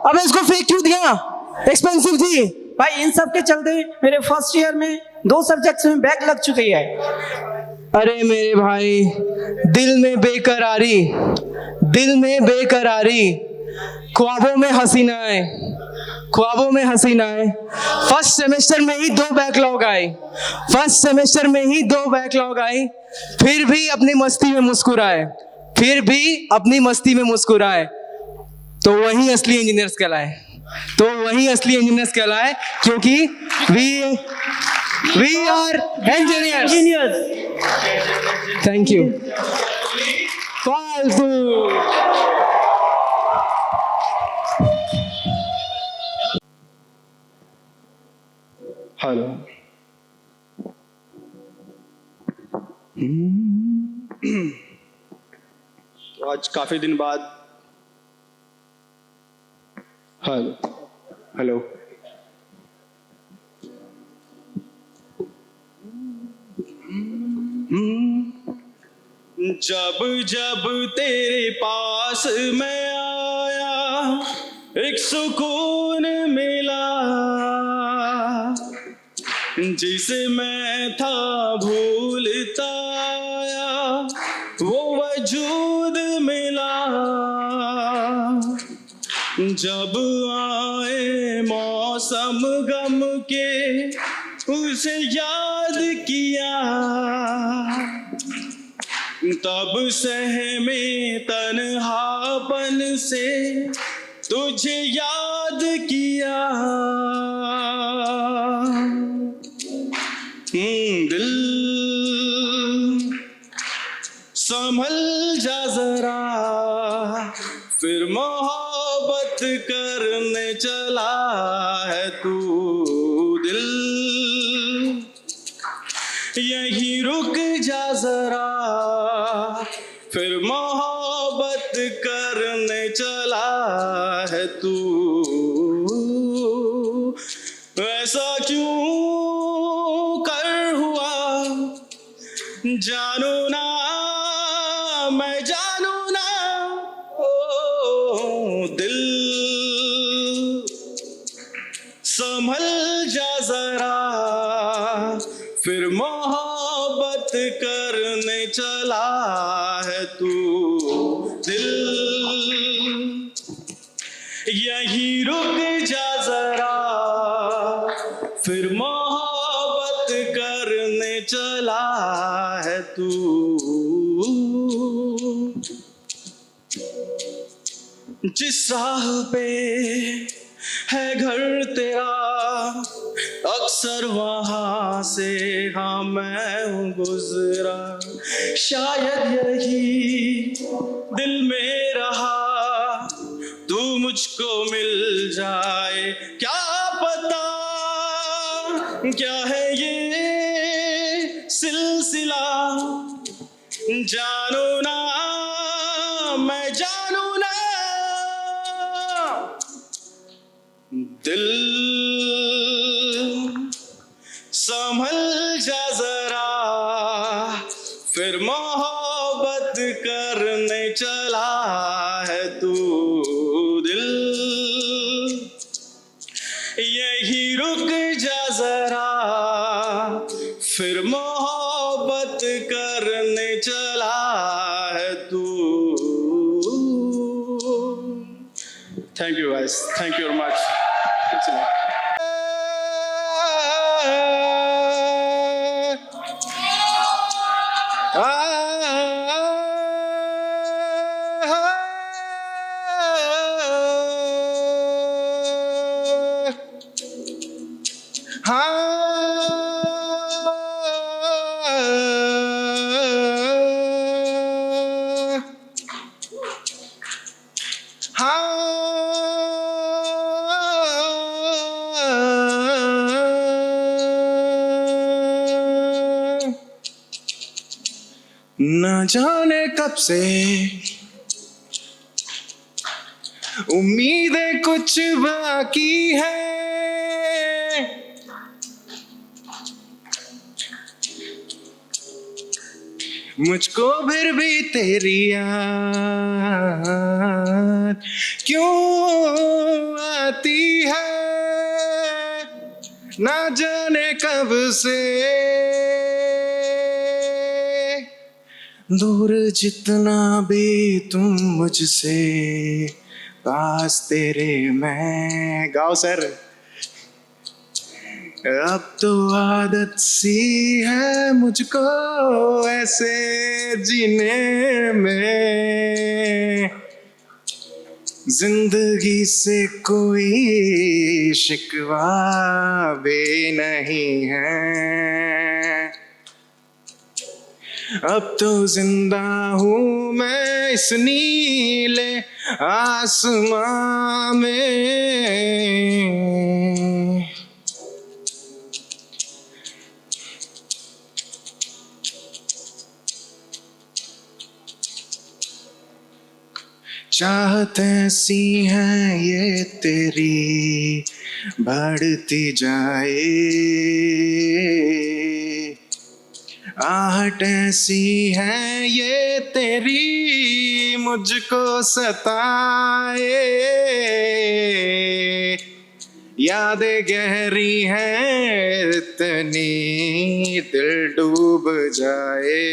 अबे इसको फेक क्यों दिया? एक्सपेंसिव थी। भाई इन सब के चलते मेरे फर्स्ट ईयर में 2 सब्जेक्ट्स में बैक लग चुकी है। अरे मेरे भाई, दिल में बेकरारी, दिल में बेकरारी, ख्वाबों में हसीनाएं, ख्वाबों में हसीनाएं। फर्स्ट सेमेस्टर में ही 2 बैकलॉग आई, फर्स्ट सेमेस्टर में ही 2 बैकलॉग आई, फिर भी अपनी मस्ती में मुस्कुराए, फिर भी अपनी मस्ती में मुस्कुराए। तो वही असली इंजीनियर्स कहलाए, तो वही असली इंजीनियर्स कहलाए, क्योंकि we are engineers. Thank you. फालतू। हेलो। तो आज काफी दिन बाद हेलो। जब जब तेरे पास मैं आया, एक सुकून मिला, जिसे मैं था भूलता आया, वो वजूद मिला। जब आए मौसम गम के, उसे याद किया, तब सहमे तन्हापन से तुझे याद किया। दिल संभल जा जरा, फिर मोहब्बत करने चला है तू। दिल यहीं रुक जा जरा, फिर मोहब्बत करने चला है तू। ऐसा क्यों कर हुआ, जानू ना, मैं जानू ना। ओ दिल संभल जा जरा, फिर मोहब्बत करने चला है तू। दिल यहीं रुक जा जरा, फिर मोहब्बत करने चला है तू। जिस राह पे है घर तेरा, अक्सर वहां से हाँ मैं हूँ गुजरा। शायद यही दिल में रहा, तू मुझको मिल जाए। क्या पता क्या है ये सिलसिला, जानू ना, मैं जानू ना। दिल संभल जा जरा, फिर मोहब्बत करने चला है तू। दिल यहीं रुक जा जरा, फिर मोहब्बत करने चला है तू। Thank you guys, thank you very much. न जाने कब से उम्मीदें कुछ बाकी है, मुझको फिर भी तेरी याद क्यों आती है, ना जाने कब से दूर जितना भी तुम मुझसे, पास तेरे मैं। गाओ सर। अब तो आदत सी है मुझको ऐसे जीने में, जिंदगी से कोई शिकवा भी नहीं है। अब तो जिंदा हूँ मैं इस नीले आसमां में, चाहत ऐसी है ये तेरी बढ़ती जाए, आहट ऐसी है ये तेरी मुझको सताए, यादें गहरी हैं इतनी दिल डूब जाए,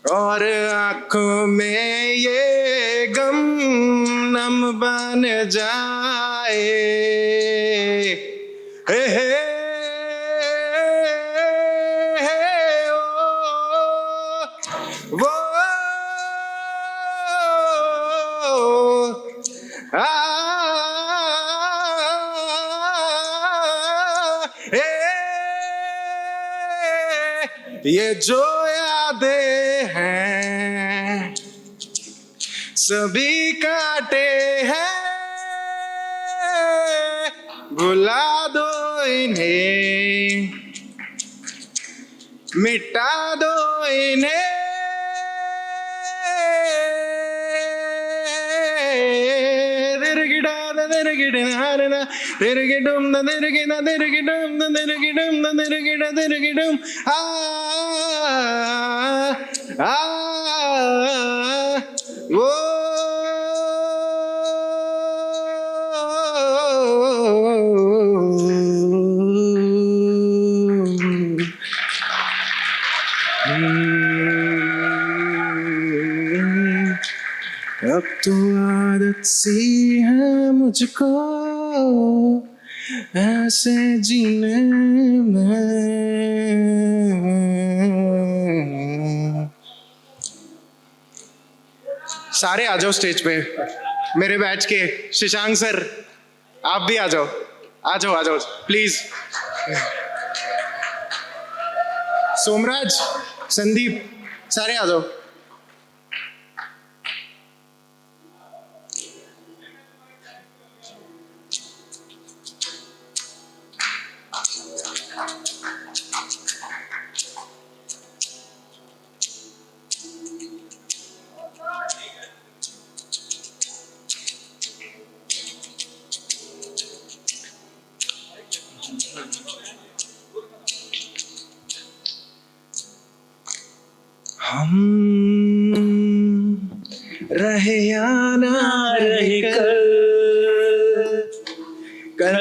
और आंखों में ये गम नम बन जाए। हे हे वो ये जो यादें हैं सभी काटे हैं, भुला दो इन्हें, मिटा दो इन्हें, वो अब तो आदत सी है मुझको ऐसे जीने में। सारे आ जाओ स्टेज पे, मेरे बैच के शशांक सर आप भी आ जाओ, आ जाओ, आ जाओ प्लीज। सोमराज, संदीप, सारे आ जाओ। हम रहे या ना रहे कल, कल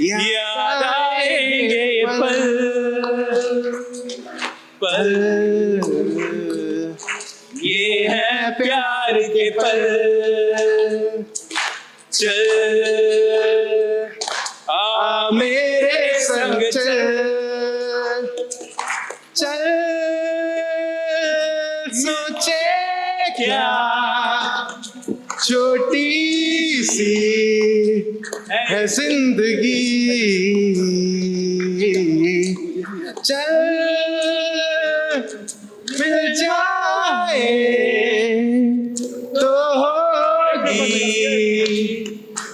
याद आएंगे पल, पल ये है प्यार के पल। चल आ मेरे संग चल, चल सोचे क्या छोटी सी है जिंदगी, चल मिल जाए तो होगी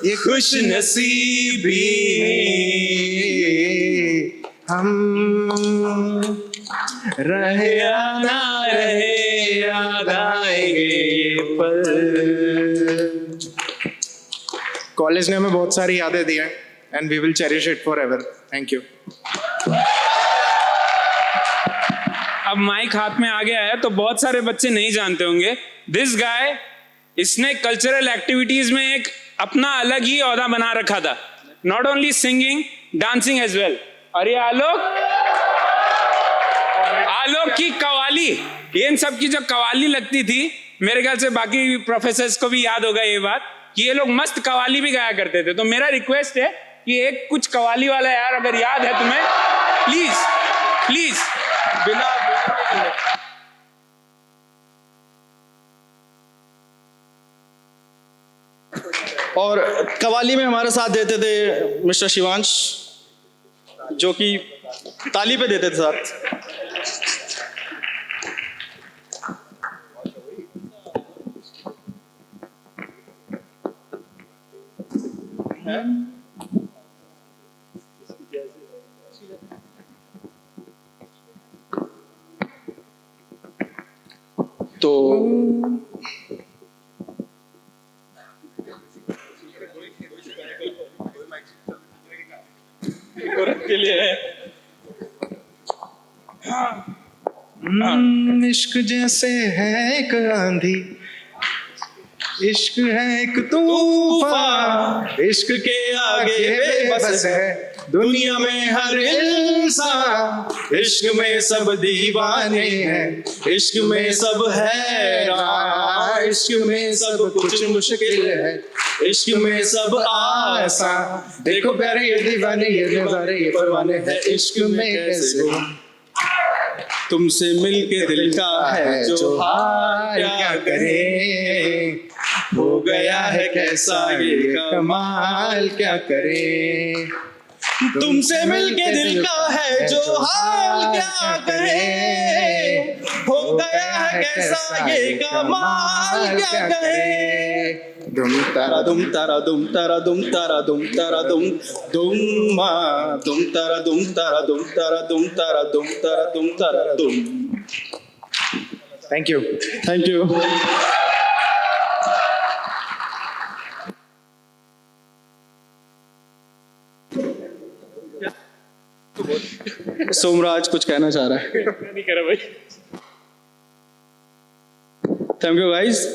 ये खुश नसीबी, हम रहे या ना रहे याद आएंगे ये पल। कॉलेज ने हमें बहुत सारी यादें दी हैं and we will cherish it forever. Thank you. अब माइक हाथ में आ गया है तो बहुत सारे बच्चे नहीं जानते होंगे दिस गाय, इसने कल्चरल एक्टिविटीज में एक अपना अलग ही ओहदा बना रखा था, not only singing dancing as well. और ये आलोक की कवाली, ये इन सब की जो कवाली लगती थी, मेरे ख्याल से बाकी प्रोफेसर्स को भी याद होगा ये बात कि ये लोग मस्त कवाली भी गाया करते थे। तो मेरा रिक्वेस्ट है कि एक कुछ कवाली वाला यार अगर याद है तुम्हें, प्लीज प्लीज बिना और कवाली में हमारे साथ देते थे मिस्टर शिवांश, जो कि ताली पे देते थे साथ। तो के लिए है इश्क जैसे है एक आंधी, इश्क है एक तूफान, इश्क के आगे बेबस है दुनिया में हर इंसान, इश्क में सब दीवाने हैं, इश्क में सब हैरान, इश्क में सब कुछ मुश्किल है, इश्क में सब आसान। देखो प्यारे ये दीवाने, ये नजारे, ये परवाने हैं इश्क में कैसे तुमसे मिलके दिल का है जो हाल क्या करें, हो गया है कैसा ये कमाल क्या करें, तुमसे मिलके दिल का है जो हाल क्या करें, हो गया है कैसा ये कमाल क्या करें। दुम तारा दुम तारा दुम तारा दुम तारा दुम तारा दुम दुम दुम तारा दुम तारा दुम तारा दुम तारा दुम तारा दुम तारा दुम। Thank you, thank you. Somraj कुछ कहना चाह रहा है? नहीं कह रहा भाई। Thank you guys.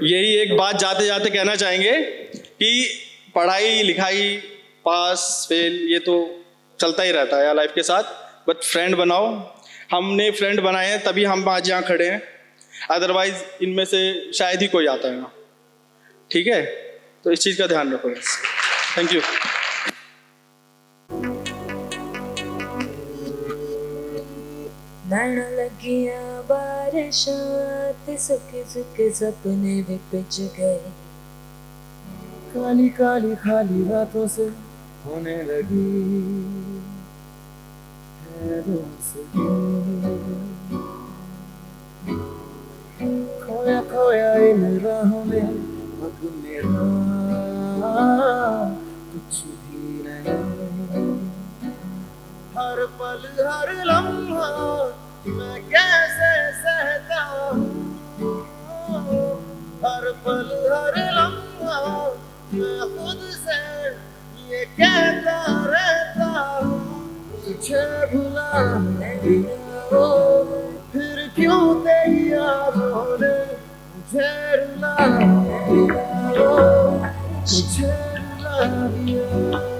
यही एक बात जाते जाते कहना चाहेंगे कि पढ़ाई लिखाई पास फेल ये तो चलता ही रहता है यार लाइफ के साथ, बट फ्रेंड बनाओ। हमने फ्रेंड बनाए हैं तभी हम आज यहाँ खड़े हैं, अदरवाइज इनमें से शायद ही कोई आता है ना। ठीक है, तो इस चीज़ का ध्यान रखो बस। Thank you. नैना लगिया बारिशां ते सुके सुके सपने भी पिच गए, काली काली खाली रातों से होने लगी है दोस्ती, खोया खोया इन राहों में अब मेरा कुछ भी नहीं, हर पल हर लम्हा मैं कैसे सहता हूँ, हर पल हर लम्हा मैं खुद से ये कहता रहता हूँ, तुझे भुलाने हो फिर क्यों तेरी यादों ने मुझे रुला दिया, मुझे रुला दिया।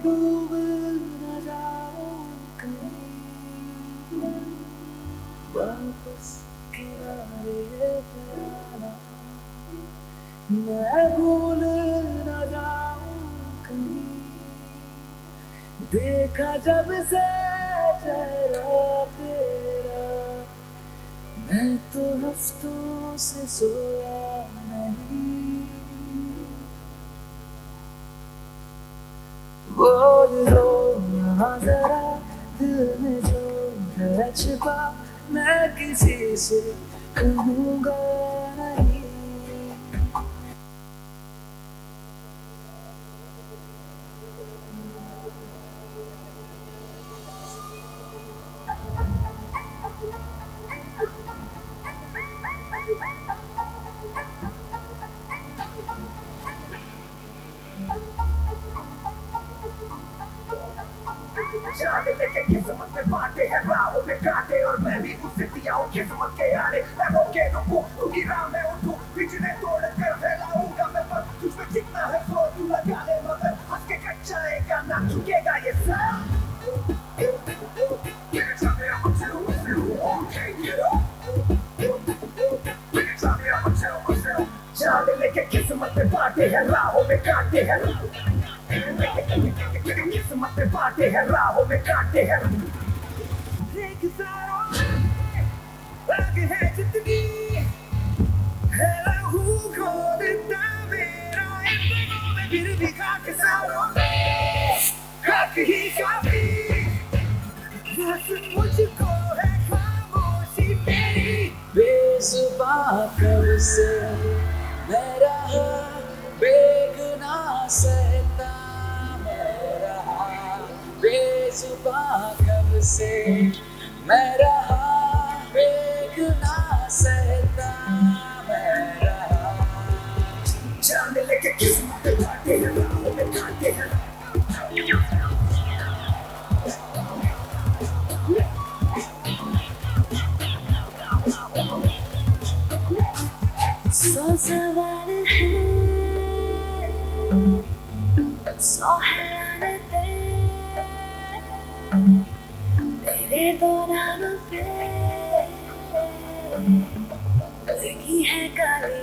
डूब न जाऊं कहीं, वापस किनारे पे आना, मैं भूल न जाऊं कहीं, देखा जब से चेहरा तेरा, मैं तो हफ्तों से सोया नहीं, बोल लो ना जरा दिल में जो है छिपा, मैं किसी से कहूँगा नहीं। जाने लेके किस्मत में बांटे हैं राहों में कांटे, और मैं भी उससे दिया हूँ किस्मत के आने, मैं रोके रुकूं क्योंकि राह में उठूं, पिछले तोड़ कर फैलाऊंगा मैं, पर तुझमें जितना है जोर तू लगा ले, मगर हंस के कट जाएगा ना झुकेगा ये सर। जाने लेके किस्मत में बांटे हैं राहों में कांटे हैं, किस्मत में बांटे हैं राहों में कांटे हैं, आगे है जितनी है लहू खो देता मेरा, इन में फिर भी खाक सारों में खाक ही काफी, बस मुझको है खामोशी मेरी, बेज़ुबां कब से मैं रहा बेगुनाह सहता, मैं रहा बेज़ुबां कब से मैं रहा बेगुनाह सहता, मैं रहा। जाने लेके किस्मत में बांटे हैं राहों में कांटे हैं, सौ सवाल है, सौ हैरानतें तेरे दौरान पे लगी है काली